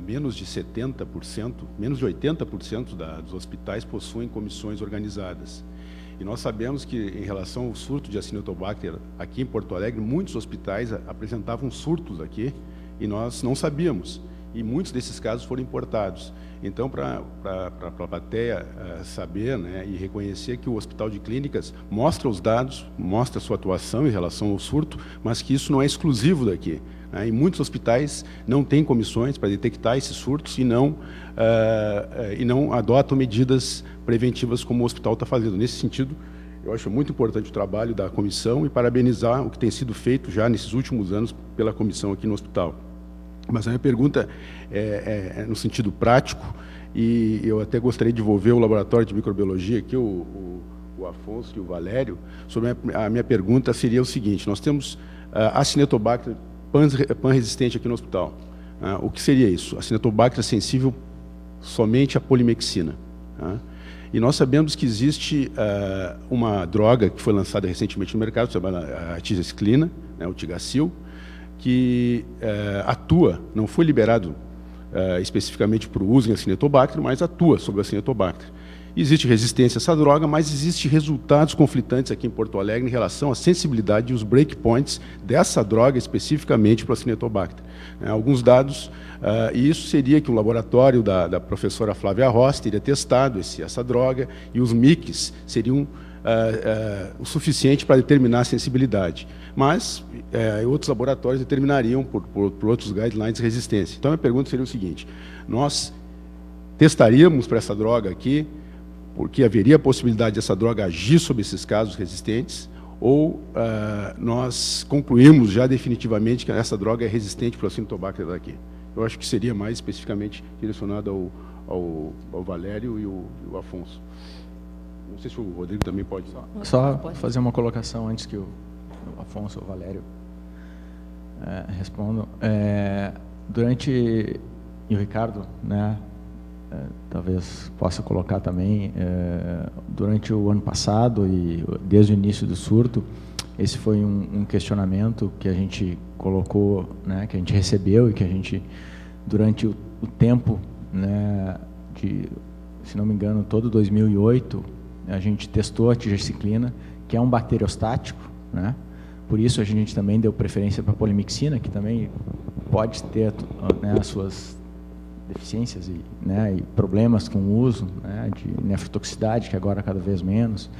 [SPEAKER 4] menos de 70%, menos de 80% dos hospitais possuem comissões organizadas. E nós sabemos que, em relação ao surto de Acinetobacter aqui em Porto Alegre, muitos hospitais apresentavam surtos aqui e nós não sabíamos. E muitos desses casos foram importados. Então, para a plateia saber, né, e reconhecer que o Hospital de Clínicas mostra os dados, mostra a sua atuação em relação ao surto, mas que isso não é exclusivo daqui. E muitos hospitais não têm comissões para detectar esses surtos e não adotam medidas preventivas como o hospital está fazendo. Nesse sentido, eu acho muito importante o trabalho da comissão e parabenizar o que tem sido feito já nesses últimos anos pela comissão aqui no hospital. Mas a minha pergunta é no sentido prático, e eu até gostaria de envolver o laboratório de microbiologia aqui, o Afonso e o Valério. Sobre a minha pergunta seria o seguinte: nós temos Acinetobacter pan-resistente aqui no hospital. O que seria isso? Acinetobacter sensível somente à polimexina. E nós sabemos que existe uma droga que foi lançada recentemente no mercado, chamada a tigecyclina, né, o Tigacil, que atua, não foi liberado especificamente para o uso em Acinetobacter, mas atua sobre a Acinetobacter. Existe resistência a essa droga, mas existem resultados conflitantes aqui em Porto Alegre em relação à sensibilidade e os breakpoints dessa droga especificamente para o Acinetobacter. Alguns dados, e isso seria que o laboratório da professora Flávia Rossi teria testado essa droga, e os MICs seriam o suficiente para determinar a sensibilidade. Mas outros laboratórios determinariam, por outros guidelines, resistência. Então, a minha pergunta seria o seguinte: nós testaríamos para essa droga aqui, porque haveria a possibilidade dessa droga agir sobre esses casos resistentes, ou nós concluímos já definitivamente que essa droga é resistente para o Acinetobacter daqui? Eu acho que seria mais especificamente direcionado ao Valério e o Afonso. Não sei se o Rodrigo também pode...
[SPEAKER 3] Só fazer uma colocação antes que o Afonso ou o Valério respondam. E o Ricardo, né, talvez possa colocar também, durante o ano passado e desde o início do surto, esse foi um questionamento que a gente colocou, né, que a gente recebeu e que a gente, durante o tempo, né, se não me engano, todo 2008, a gente testou a tigecyclina, que é um bacteriostático, né? Por isso a gente também deu preferência para a polimixina, que também pode ter, né, as suas deficiências e problemas com o uso, né, de nefrotoxicidade, que agora cada vez menos,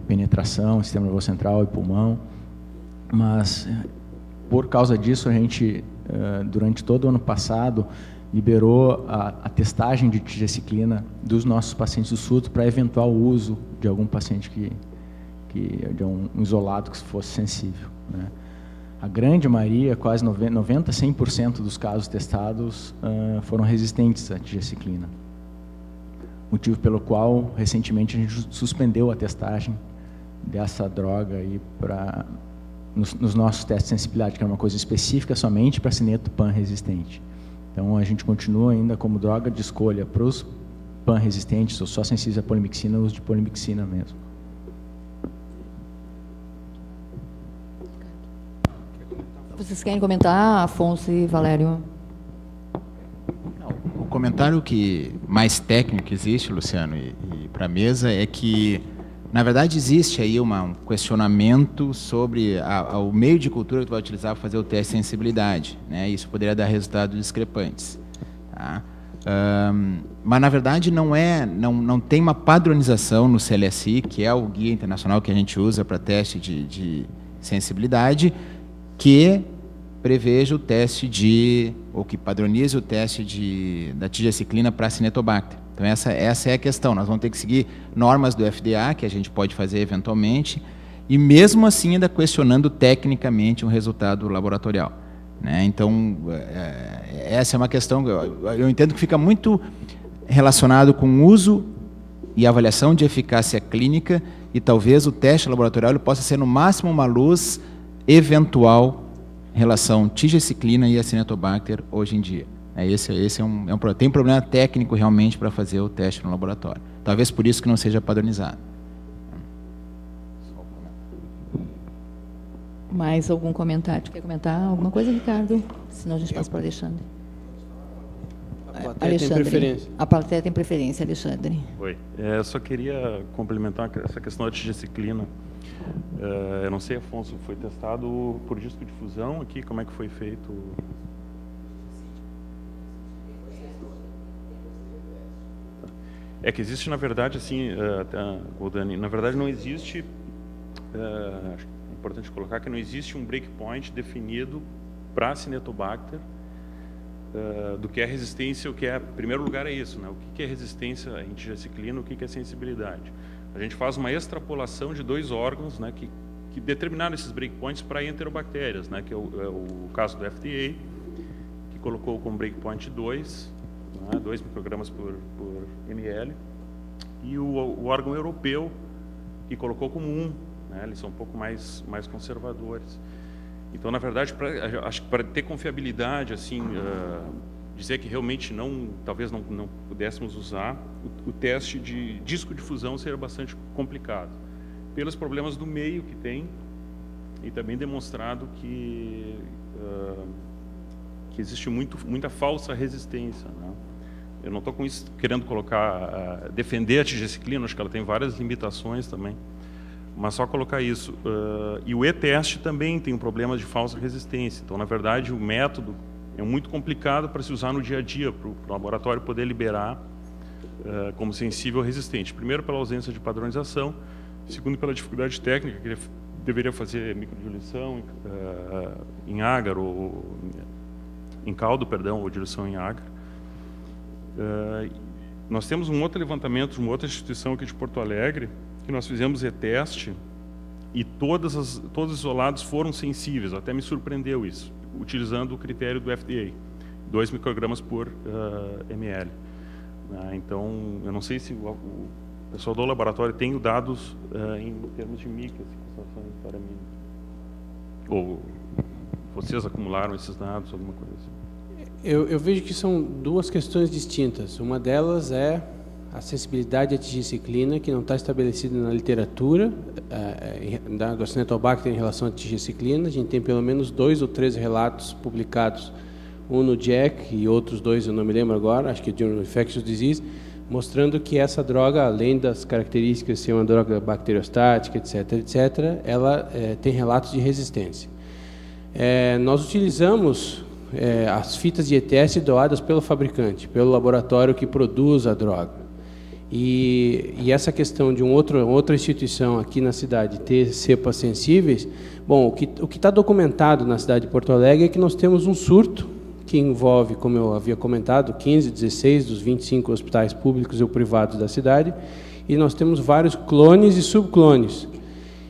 [SPEAKER 3] penetração, sistema nervoso central e pulmão. Mas, por causa disso, a gente, durante todo o ano passado, liberou a testagem de tigecyclina dos nossos pacientes do surto para eventual uso de algum paciente de um isolado que fosse sensível, né? A grande maioria, quase 90-100% dos casos testados foram resistentes à tigecyclina. Motivo pelo qual, recentemente, a gente suspendeu a testagem dessa droga aí nos nossos testes de sensibilidade, que era uma coisa específica somente para Acineto pan-resistente. Então, a gente continua ainda como droga de escolha para os pan-resistentes ou só sensíveis à polimixina, o uso de polimixina mesmo.
[SPEAKER 2] Vocês querem comentar, Afonso e Valério?
[SPEAKER 5] O comentário que mais técnico existe, Luciano, e para a mesa, é que, na verdade, existe aí um questionamento sobre o meio de cultura que tu vai utilizar para fazer o teste de sensibilidade, né? Isso poderia dar resultados discrepantes, tá? Mas, na verdade, não tem uma padronização no CLSI, que é o guia internacional que a gente usa para teste de sensibilidade, que preveja o teste ou que padronize o teste da tigecyclina para Acinetobacter. Então, essa é a questão. Nós vamos ter que seguir normas do FDA, que a gente pode fazer eventualmente, e mesmo assim ainda questionando tecnicamente um resultado laboratorial. né? Então, essa é uma questão, eu entendo que fica muito relacionado com uso e avaliação de eficácia clínica, e talvez o teste laboratorial ele possa ser no máximo uma luz eventual em relação tigeciclina e Acinetobacter hoje em dia. Esse é um problema. Tem problema técnico realmente para fazer o teste no laboratório. Talvez por isso que não seja padronizado.
[SPEAKER 2] Mais algum comentário? Quer comentar alguma coisa, Ricardo? Senão a gente passa para o Alexandre.
[SPEAKER 1] A plateia tem preferência.
[SPEAKER 2] A plateia tem preferência, Alexandre.
[SPEAKER 6] Oi. Eu só queria complementar essa questão da tigeciclina. Eu não sei, Afonso, foi testado por disco de fusão aqui? Como é que foi feito? É que existe, na verdade, assim, Dani, na verdade não existe, acho que é importante colocar que não existe um breakpoint definido para Acinetobacter do que é resistência, o que é, em primeiro lugar, é isso, né? O que é resistência em tigeciclina, o que é sensibilidade. A gente faz uma extrapolação de 2 órgãos, né, que determinaram esses breakpoints para enterobactérias, né, que é o caso do FDA, que colocou como breakpoint 2, né, 2 microgramas por ml, e o órgão europeu, que colocou como 1, né, eles são um pouco mais conservadores. Então, na verdade, acho que para ter confiabilidade, assim, dizer que realmente talvez não pudéssemos usar, o teste de disco de fusão seria bastante complicado, pelos problemas do meio que tem, e também demonstrado que existe muita falsa resistência, né? Eu não estou com isso querendo defender a tigeciclina, acho que ela tem várias limitações também, mas só colocar isso. E o e-teste também tem um problema de falsa resistência. Então, na verdade, o método é muito complicado para se usar no dia a dia, para o laboratório poder liberar como sensível resistente. Primeiro, pela ausência de padronização. Segundo, pela dificuldade técnica, que ele deveria fazer microdiluição em agar, ou em caldo, perdão, ou diluição em agar. Nós temos um outro levantamento de uma outra instituição aqui de Porto Alegre, que nós fizemos e-teste, e todos os isolados foram sensíveis, até me surpreendeu isso, utilizando o critério do FDA, 2 microgramas por ml. Então, eu não sei se o pessoal do laboratório tem dados em termos de micas, para mim. Ou vocês acumularam esses dados, alguma coisa assim?
[SPEAKER 1] Eu vejo que são 2 questões distintas. Uma delas é a sensibilidade à tigeciclina, que não está estabelecida na literatura do Acinetobacter em relação à tigeciclina. A gente tem pelo menos 2 ou 3 relatos publicados, um no JACC e outros 2, eu não me lembro agora, acho que é Journal of Infectious Disease, mostrando que essa droga, além das características de ser uma droga bacteriostática, etc., ela tem relatos de resistência. Nós utilizamos as fitas de e-teste doadas pelo fabricante, pelo laboratório que produz a droga. E essa questão de outra instituição aqui na cidade ter cepas sensíveis, bom, o que está documentado na cidade de Porto Alegre é que nós temos um surto que envolve, como eu havia comentado, 15, 16 dos 25 hospitais públicos ou privados da cidade, e nós temos vários clones e subclones.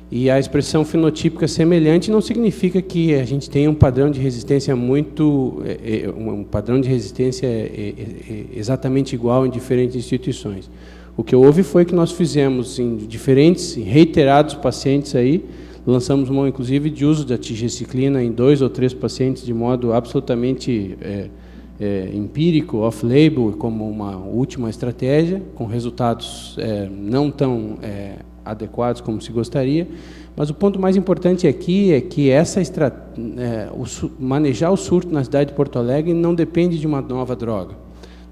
[SPEAKER 1] E a expressão fenotípica semelhante não significa que a gente tenha um padrão de resistência exatamente igual em diferentes instituições. O que houve foi que nós fizemos em diferentes, em reiterados pacientes aí, lançamos mão inclusive de uso da tigeciclina em 2 ou 3 pacientes de modo absolutamente empírico, off-label, como uma última estratégia, com resultados não tão adequados como se gostaria, mas o ponto mais importante aqui é que manejar o surto na cidade de Porto Alegre não depende de uma nova droga,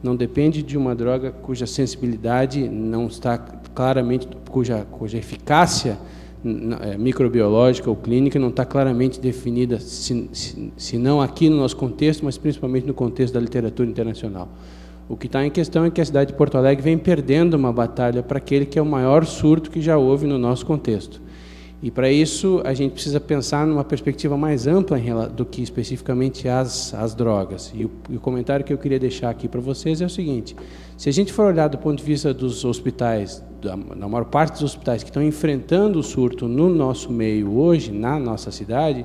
[SPEAKER 1] não depende de uma droga cuja sensibilidade não está claramente, cuja eficácia microbiológica ou clínica não está claramente definida, se não aqui no nosso contexto, mas principalmente no contexto da literatura internacional. O que está em questão é que a cidade de Porto Alegre vem perdendo uma batalha para aquele que é o maior surto que já houve no nosso contexto. E, para isso, a gente precisa pensar numa perspectiva mais ampla do que especificamente as drogas. E o comentário que eu queria deixar aqui para vocês é o seguinte: se a gente for olhar do ponto de vista dos hospitais, na maior parte dos hospitais que estão enfrentando o surto no nosso meio hoje, na nossa cidade,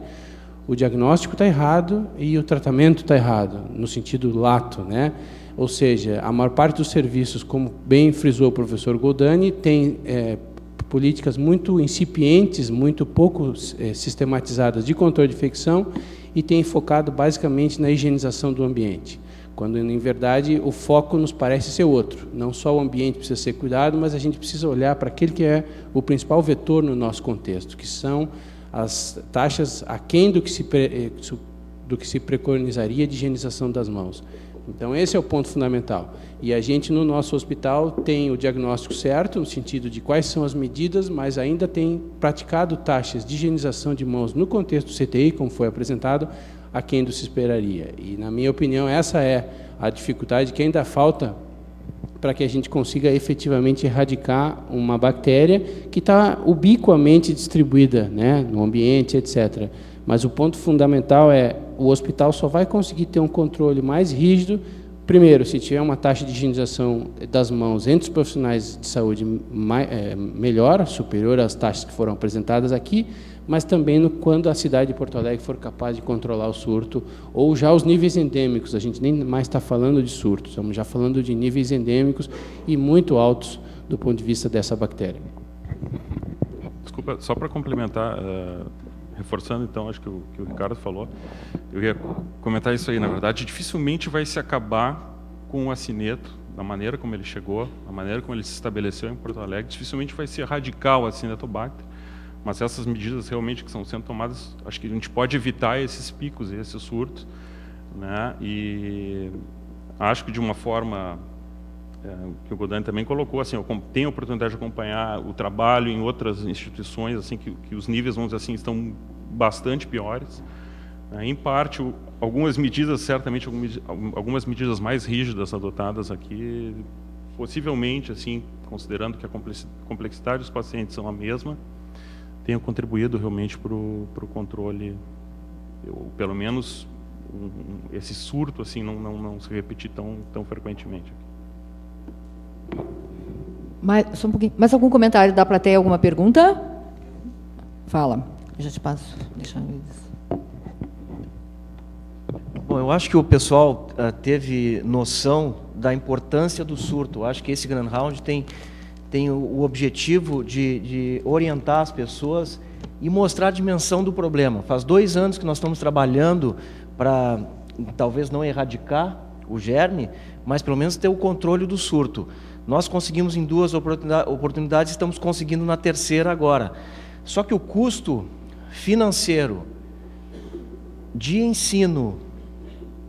[SPEAKER 1] o diagnóstico está errado e o tratamento está errado, no sentido lato, né? Ou seja, a maior parte dos serviços, como bem frisou o professor Goldani, tem políticas muito incipientes, muito pouco sistematizadas de controle de infecção e tem focado basicamente na higienização do ambiente, quando, em verdade, o foco nos parece ser outro. Não só o ambiente precisa ser cuidado, mas a gente precisa olhar para aquele que é o principal vetor no nosso contexto, que são as taxas aquém do que se preconizaria de higienização das mãos. Então, esse é o ponto fundamental. E a gente, no nosso hospital, tem o diagnóstico certo, no sentido de quais são as medidas, mas ainda tem praticado taxas de higienização de mãos no contexto do CTI, como foi apresentado, aquém do que se esperaria. E, na minha opinião, essa é a dificuldade que ainda falta para que a gente consiga efetivamente erradicar uma bactéria que está ubiquamente distribuída, né, no ambiente, etc. Mas o ponto fundamental é o hospital só vai conseguir ter um controle mais rígido, primeiro, se tiver uma taxa de higienização das mãos entre os profissionais de saúde melhor, superior às taxas que foram apresentadas aqui, mas também quando a cidade de Porto Alegre for capaz de controlar o surto, ou já os níveis endêmicos. A gente nem mais está falando de surto, estamos já falando de níveis endêmicos e muito altos do ponto de vista dessa bactéria.
[SPEAKER 6] Desculpa, só para complementar, reforçando então, acho que o Ricardo falou, eu ia comentar isso aí. Na verdade, dificilmente vai se acabar com o acineto, da maneira como ele chegou, da maneira como ele se estabeleceu em Porto Alegre, dificilmente vai se erradicar o Acinetobacter, mas essas medidas realmente que estão sendo tomadas, acho que a gente pode evitar esses picos, esses surtos, né? E acho que de uma forma que o Goldani também colocou, assim, eu tenho a oportunidade de acompanhar o trabalho em outras instituições, assim, que os níveis, vamos dizer assim, estão bastante piores. Em parte, algumas medidas, certamente, algumas medidas mais rígidas adotadas aqui, possivelmente, assim, considerando que a complexidade dos pacientes são a mesma, tenham contribuído realmente para o controle, pelo menos esse surto, assim, não se repetir tão frequentemente.
[SPEAKER 2] Só um pouquinho. Mais algum comentário da plateia? Alguma pergunta? Fala. Eu já te passo. Deixa eu...
[SPEAKER 7] Bom, eu acho que o pessoal teve noção da importância do surto. Eu acho que esse Grand Round tem o objetivo de orientar as pessoas e mostrar a dimensão do problema. Faz 2 anos que nós estamos trabalhando para, talvez não erradicar o germe, mas pelo menos ter o controle do surto. Nós conseguimos em 2 oportunidades, estamos conseguindo na 3ª agora. Só que o custo financeiro de ensino,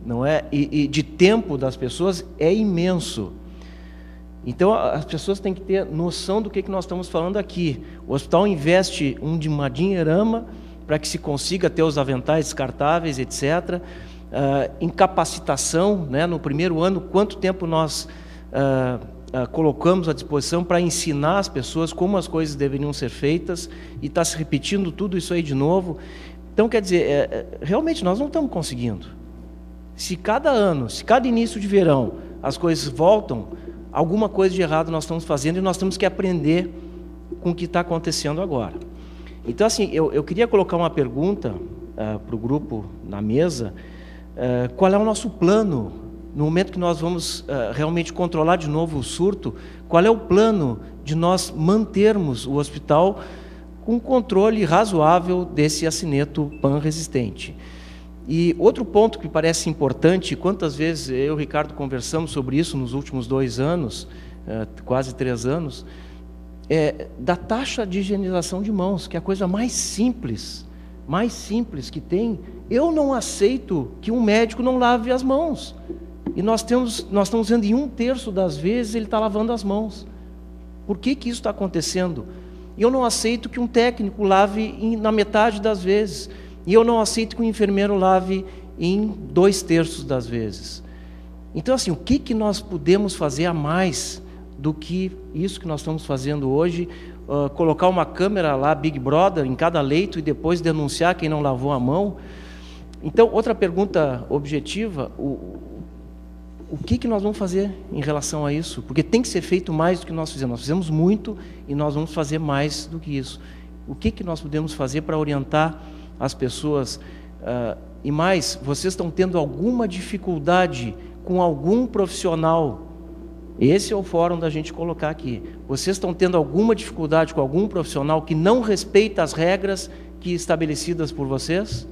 [SPEAKER 7] não é, e de tempo das pessoas é imenso. Então, as pessoas têm que ter noção do que nós estamos falando aqui. O hospital investe uma dinheirama para que se consiga ter os aventais descartáveis, etc. Em capacitação, né, no primeiro ano, quanto tempo nós colocamos à disposição para ensinar as pessoas como as coisas deveriam ser feitas, e está se repetindo tudo isso aí de novo. Então, quer dizer, realmente nós não estamos conseguindo. Se cada ano, se cada início de verão, as coisas voltam, alguma coisa de errado nós estamos fazendo e nós temos que aprender com o que está acontecendo agora. Então, assim, eu queria colocar uma pergunta para o grupo na mesa. Qual é o nosso plano, no momento que nós vamos realmente controlar de novo o surto, qual é o plano de nós mantermos o hospital com um controle razoável desse acineto pan-resistente? E outro ponto que parece importante, quantas vezes eu e o Ricardo conversamos sobre isso nos últimos 2 anos, quase 3 anos, é da taxa de higienização de mãos, que é a coisa mais simples que tem. Eu não aceito que um médico não lave as mãos. E nós estamos vendo em 1/3 das vezes ele está lavando as mãos. Por que isso está acontecendo? Eu não aceito que um técnico lave na metade das vezes. E eu não aceito que o enfermeiro lave em 2/3 das vezes. Então, assim, o que nós podemos fazer a mais do que isso que nós estamos fazendo hoje? Colocar uma câmera lá, Big Brother, em cada leito e depois denunciar quem não lavou a mão? Então, outra pergunta objetiva, o que nós vamos fazer em relação a isso? Porque tem que ser feito mais do que nós fizemos. Nós fizemos muito e nós vamos fazer mais do que isso. O que nós podemos fazer para orientar as pessoas E mais, vocês estão tendo alguma dificuldade com algum profissional? Esse é o fórum da gente colocar aqui. Vocês estão tendo alguma dificuldade com algum profissional que não respeita as regras que estabelecidas por vocês?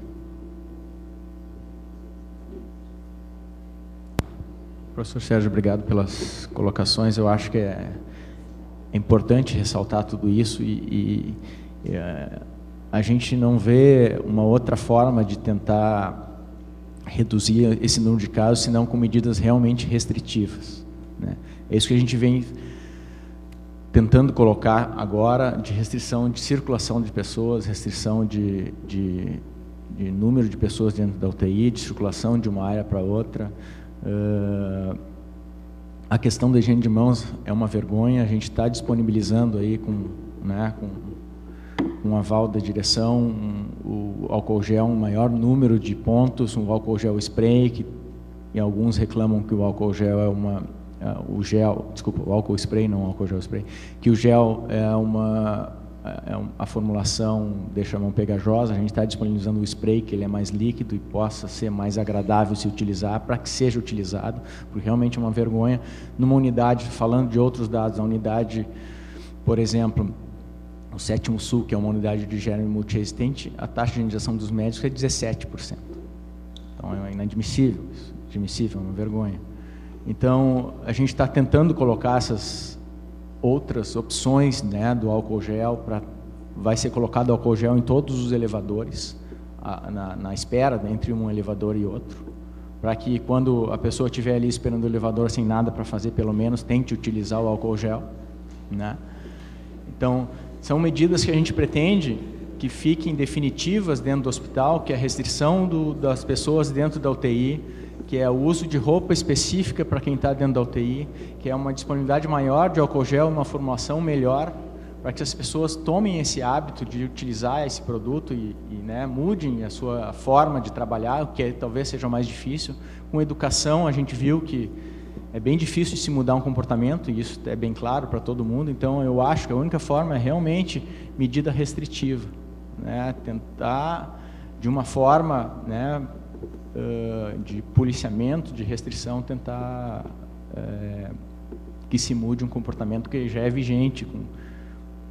[SPEAKER 3] Professor Sérgio, obrigado pelas colocações. Eu acho que é importante ressaltar tudo isso e a gente não vê uma outra forma de tentar reduzir esse número de casos, senão com medidas realmente restritivas, né? É isso que a gente vem tentando colocar agora, de restrição de circulação de pessoas, restrição de número de pessoas dentro da UTI, de circulação de uma área para outra. A questão da higiene de mãos é uma vergonha, a gente está disponibilizando aí com um aval da direção, o álcool gel, um maior número de pontos, um álcool gel spray, que e alguns reclamam que o álcool gel é o álcool spray, não o álcool gel spray, que o gel a formulação deixa a mão pegajosa. A gente está disponibilizando o spray, que ele é mais líquido e possa ser mais agradável se utilizar, para que seja utilizado, porque realmente é uma vergonha. Numa unidade, falando de outros dados, a unidade, por exemplo, o 7º Sul, que é uma unidade de germe multiresistente, a taxa de injeção dos médicos é 17%. Então é inadmissível isso, é uma vergonha. Então a gente está tentando colocar essas outras opções, né, do álcool gel, vai ser colocado álcool gel em todos os elevadores, na espera entre um elevador e outro, para que quando a pessoa estiver ali esperando o elevador sem nada para fazer, pelo menos tente utilizar o álcool gel, né? Então, são medidas que a gente pretende que fiquem definitivas dentro do hospital, que é a restrição das pessoas dentro da UTI, que é o uso de roupa específica para quem está dentro da UTI, que é uma disponibilidade maior de álcool gel, uma formulação melhor, para que as pessoas tomem esse hábito de utilizar esse produto e mudem a sua forma de trabalhar, o que talvez seja mais difícil. Com educação, a gente viu que é bem difícil de se mudar um comportamento, e isso é bem claro para todo mundo. Então, eu acho que a única forma é realmente medida restritiva, né? Tentar, de uma forma, né, de policiamento, de restrição, tentar que se mude um comportamento que já é vigente,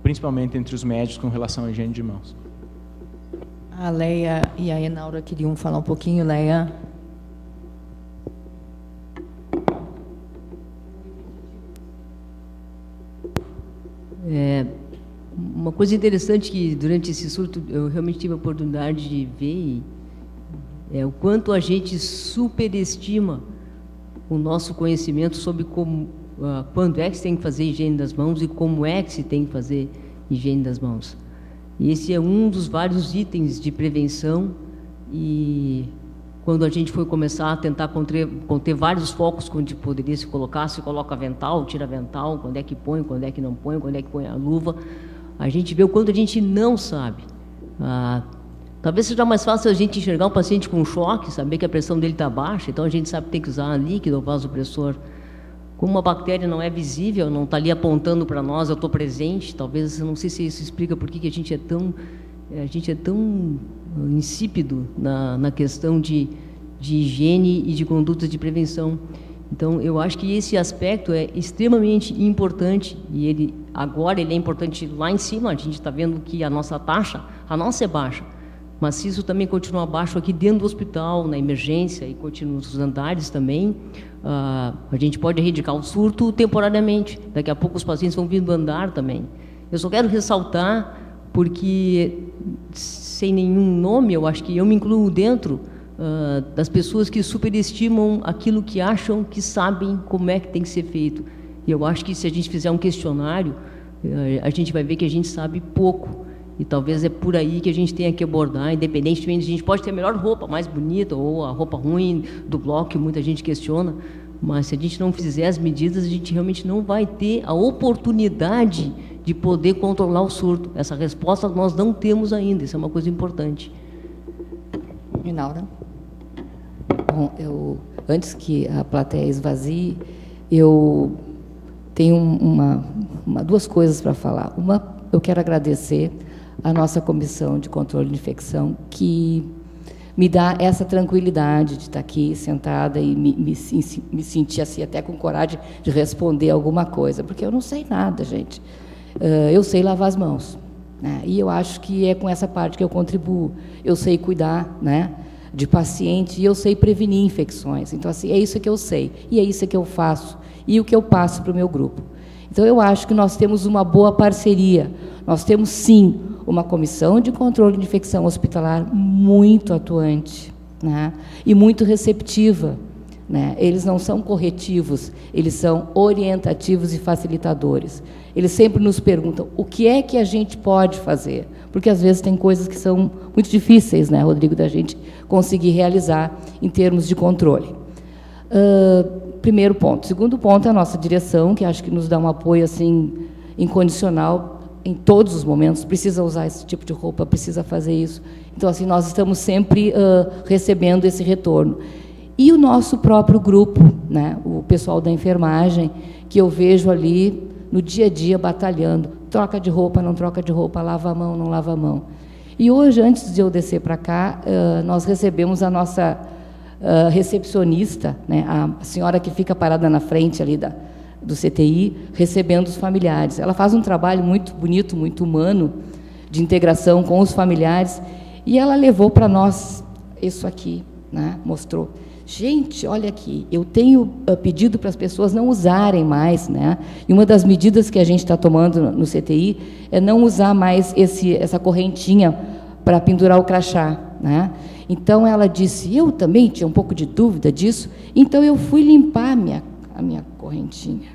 [SPEAKER 3] principalmente entre os médicos, com relação à higiene de mãos.
[SPEAKER 8] A Leia e a Enaura queriam falar um pouquinho. Leia.
[SPEAKER 9] Uma coisa interessante que durante esse surto eu realmente tive a oportunidade de ver é o quanto a gente superestima o nosso conhecimento sobre quando é que se tem que fazer higiene das mãos e como é que se tem que fazer higiene das mãos. E esse é um dos vários itens de prevenção, e quando a gente foi começar a tentar conter vários focos onde poderia se colocar, se coloca avental, tira avental, quando é que põe, quando é que não põe, quando é que põe a luva, a gente vê o quanto a gente não sabe. Talvez seja mais fácil a gente enxergar um paciente com choque, saber que a pressão dele está baixa, então a gente sabe que tem que usar líquido ou vasopressor. Como uma bactéria não é visível, não está ali apontando para nós, eu estou presente, talvez, eu não sei se isso explica por que a gente é tão insípido na questão de higiene e de condutas de prevenção. Então, eu acho que esse aspecto é extremamente importante, e ele é importante lá em cima. A gente está vendo que a nossa é baixa, mas se isso também continuar baixo aqui dentro do hospital, na emergência, e continua nos andares também, a gente pode erradicar o surto temporariamente. Daqui a pouco os pacientes vão vir do andar também. Eu só quero ressaltar, porque, sem nenhum nome, eu acho que eu me incluo dentro das pessoas que superestimam aquilo que acham que sabem como é que tem que ser feito. E eu acho que se a gente fizer um questionário, a gente vai ver que a gente sabe pouco. E talvez é por aí que a gente tenha que abordar, independentemente, a gente pode ter a melhor roupa, mais bonita, ou a roupa ruim do bloco, que muita gente questiona, mas se a gente não fizer as medidas, a gente realmente não vai ter a oportunidade de poder controlar o surto. Essa resposta nós não temos ainda, isso é uma coisa importante.
[SPEAKER 8] Enaura. Bom, antes que a plateia esvazie, eu tenho duas coisas para falar. Uma, eu quero agradecer a nossa Comissão de Controle de Infecção, que me dá essa tranquilidade de estar aqui sentada e me sentir assim, até com coragem de responder alguma coisa, porque eu não sei nada, gente. Eu sei lavar as mãos, né? E eu acho que é com essa parte que eu contribuo. Eu sei cuidar, né, de paciente e eu sei prevenir infecções. Então, assim, é isso que eu sei e é isso que eu faço e o que eu passo para o meu grupo. Então, eu acho que nós temos uma boa parceria. Nós temos, sim, uma comissão de controle de infecção hospitalar muito atuante, né, e muito receptiva, né? Eles não são corretivos, eles são orientativos e facilitadores. Eles sempre nos perguntam o que é que a gente pode fazer, porque às vezes tem coisas que são muito difíceis, né, Rodrigo, da gente conseguir realizar em termos de controle. Primeiro ponto. Segundo ponto é a nossa direção, que acho que nos dá um apoio assim incondicional em todos os momentos. Precisa usar esse tipo de roupa, precisa fazer isso. Então, assim, nós estamos sempre recebendo esse retorno. E o nosso próprio grupo, né, o pessoal da enfermagem, que eu vejo ali no dia a dia batalhando, troca de roupa, não troca de roupa, lava a mão, não lava a mão. E hoje, antes de eu descer para cá, nós recebemos a nossa recepcionista, né, a senhora que fica parada na frente ali do CTI, recebendo os familiares. Ela faz um trabalho muito bonito, muito humano, de integração com os familiares, e ela levou para nós isso aqui, né, mostrou. Gente, olha aqui, eu tenho pedido para as pessoas não usarem mais, né? E uma das medidas que a gente está tomando no CTI é não usar mais essa correntinha para pendurar o crachá, né? Então, ela disse, eu também tinha um pouco de dúvida disso, então eu fui limpar a minha correntinha,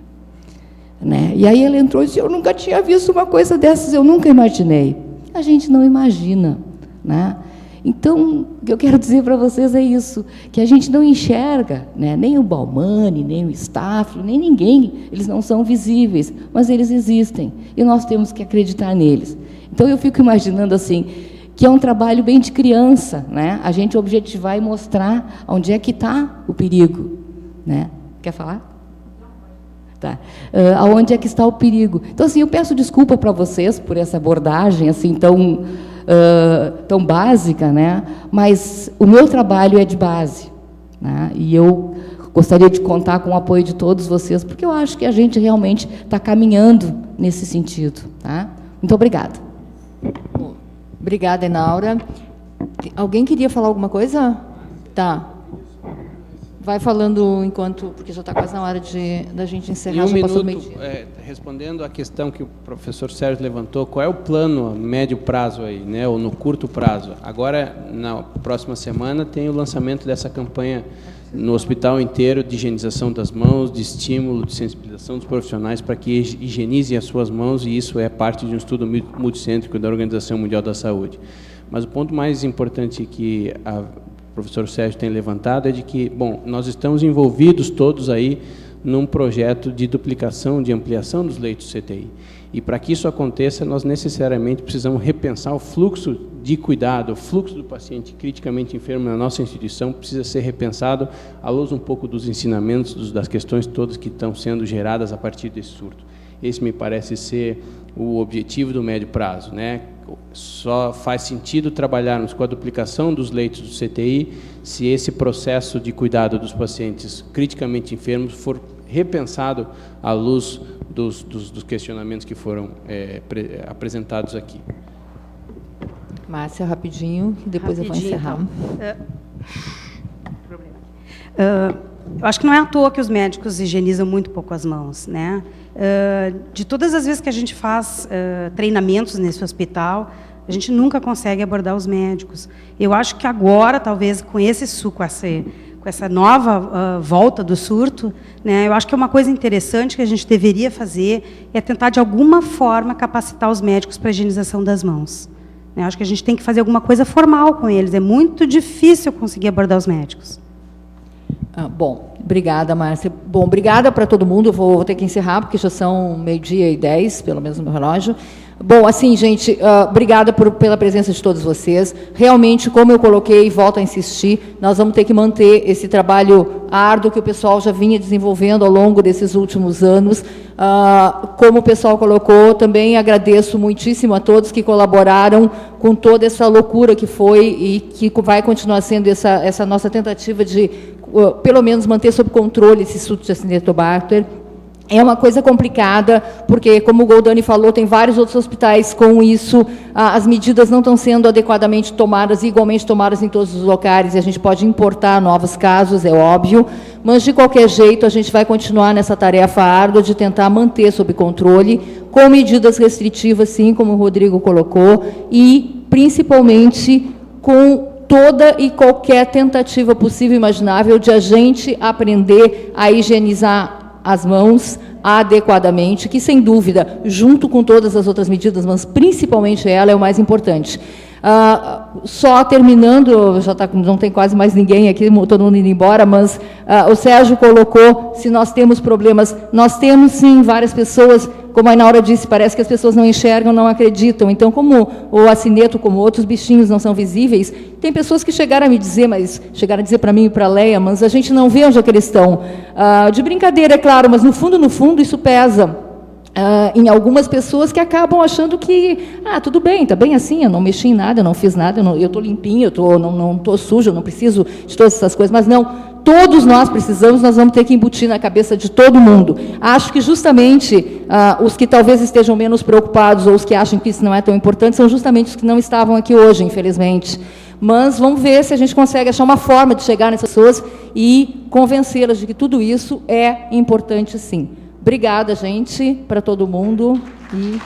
[SPEAKER 8] né? E aí ela entrou e disse, eu nunca tinha visto uma coisa dessas, eu nunca imaginei. A gente não imagina, né? Então, o que eu quero dizer para vocês é isso, que a gente não enxerga, né, nem o Balmani, nem o Staffel, nem ninguém, eles não são visíveis, mas eles existem, e nós temos que acreditar neles. Então, eu fico imaginando assim, que é um trabalho bem de criança, né, a gente objetivar e mostrar onde é que está o perigo, né? Quer falar? Tá. Aonde é que está o perigo? Então, assim, eu peço desculpa para vocês por essa abordagem assim tão básica, né? Mas o meu trabalho é de base, né? E eu gostaria de contar com o apoio de todos vocês, porque eu acho que a gente realmente está caminhando nesse sentido, tá? Muito obrigada.
[SPEAKER 2] Obrigada, Enaura. Alguém queria falar alguma coisa? Tá. Vai falando enquanto, porque já está quase na hora da gente encerrar.
[SPEAKER 1] Em um minuto, respondendo à questão que o professor Sérgio levantou, qual é o plano a médio prazo aí, né, ou no curto prazo? Agora, na próxima semana, tem o lançamento dessa campanha no hospital inteiro de higienização das mãos, de estímulo, de sensibilização dos profissionais para que higienizem as suas mãos, e isso é parte de um estudo multicêntrico da Organização Mundial da Saúde. Mas o ponto mais importante que o professor Sérgio tem levantado é de que, bom, nós estamos envolvidos todos aí num projeto de duplicação, de ampliação dos leitos CTI. E para que isso aconteça, nós necessariamente precisamos repensar o fluxo de cuidado, o fluxo do paciente criticamente enfermo na nossa instituição precisa ser repensado à luz um pouco dos ensinamentos, das questões todas que estão sendo geradas a partir desse surto. Esse me parece ser o objetivo do médio prazo, né? Só faz sentido trabalharmos com a duplicação dos leitos do CTI se esse processo de cuidado dos pacientes criticamente enfermos for repensado à luz dos questionamentos que foram apresentados aqui.
[SPEAKER 2] Márcia, rapidinho, depois eu vou encerrar.
[SPEAKER 10] Eu acho que não é à toa que os médicos higienizam muito pouco as mãos, né? De todas as vezes que a gente faz treinamentos nesse hospital, a gente nunca consegue abordar os médicos. Eu acho que agora, talvez, com essa nova volta do surto, né, eu acho que é uma coisa interessante que a gente deveria fazer é tentar, de alguma forma, capacitar os médicos para a higienização das mãos. Eu acho que a gente tem que fazer alguma coisa formal com eles. É muito difícil conseguir abordar os médicos.
[SPEAKER 2] Bom, obrigada, Márcia. Bom, obrigada para todo mundo. Eu vou ter que encerrar, porque já são 12:10, pelo menos no meu relógio. Bom, assim, gente, obrigada pela presença de todos vocês. Realmente, como eu coloquei e volto a insistir, nós vamos ter que manter esse trabalho árduo que o pessoal já vinha desenvolvendo ao longo desses últimos anos. Como o pessoal colocou, também agradeço muitíssimo a todos que colaboraram com toda essa loucura que foi e que vai continuar sendo essa nossa tentativa de, pelo menos, manter sob controle esse surto de Acinetobacter. É uma coisa complicada, porque, como o Goldani falou, tem vários outros hospitais com isso, as medidas não estão sendo adequadamente tomadas, igualmente tomadas em todos os locais, e a gente pode importar novos casos, é óbvio, mas, de qualquer jeito, a gente vai continuar nessa tarefa árdua de tentar manter sob controle, com medidas restritivas, sim, como o Rodrigo colocou, e, principalmente, com toda e qualquer tentativa possível e imaginável de a gente aprender a higienizar as mãos adequadamente, que, sem dúvida, junto com todas as outras medidas, mas principalmente ela é o mais importante. Só terminando, já não tem quase mais ninguém aqui, todo mundo indo embora, mas o Sérgio colocou se nós temos problemas. Nós temos, sim, várias pessoas, como a Inaura disse, parece que as pessoas não enxergam, não acreditam. Então, como o acineto, como outros bichinhos não são visíveis, tem pessoas que chegaram a me dizer, mas chegaram a dizer para mim e para a Leia, mas a gente não vê onde é que eles estão. De brincadeira, é claro, mas no fundo, isso pesa. Em algumas pessoas que acabam achando que, tudo bem, está bem assim, eu não mexi em nada, eu não fiz nada, eu estou limpinho, não estou sujo, eu não preciso de todas essas coisas, mas não, todos nós precisamos, nós vamos ter que embutir na cabeça de todo mundo. Acho que justamente os que talvez estejam menos preocupados ou os que acham que isso não é tão importante são justamente os que não estavam aqui hoje, infelizmente. Mas vamos ver se a gente consegue achar uma forma de chegar nessas pessoas e convencê-las de que tudo isso é importante, sim. Obrigada, gente, para todo mundo. E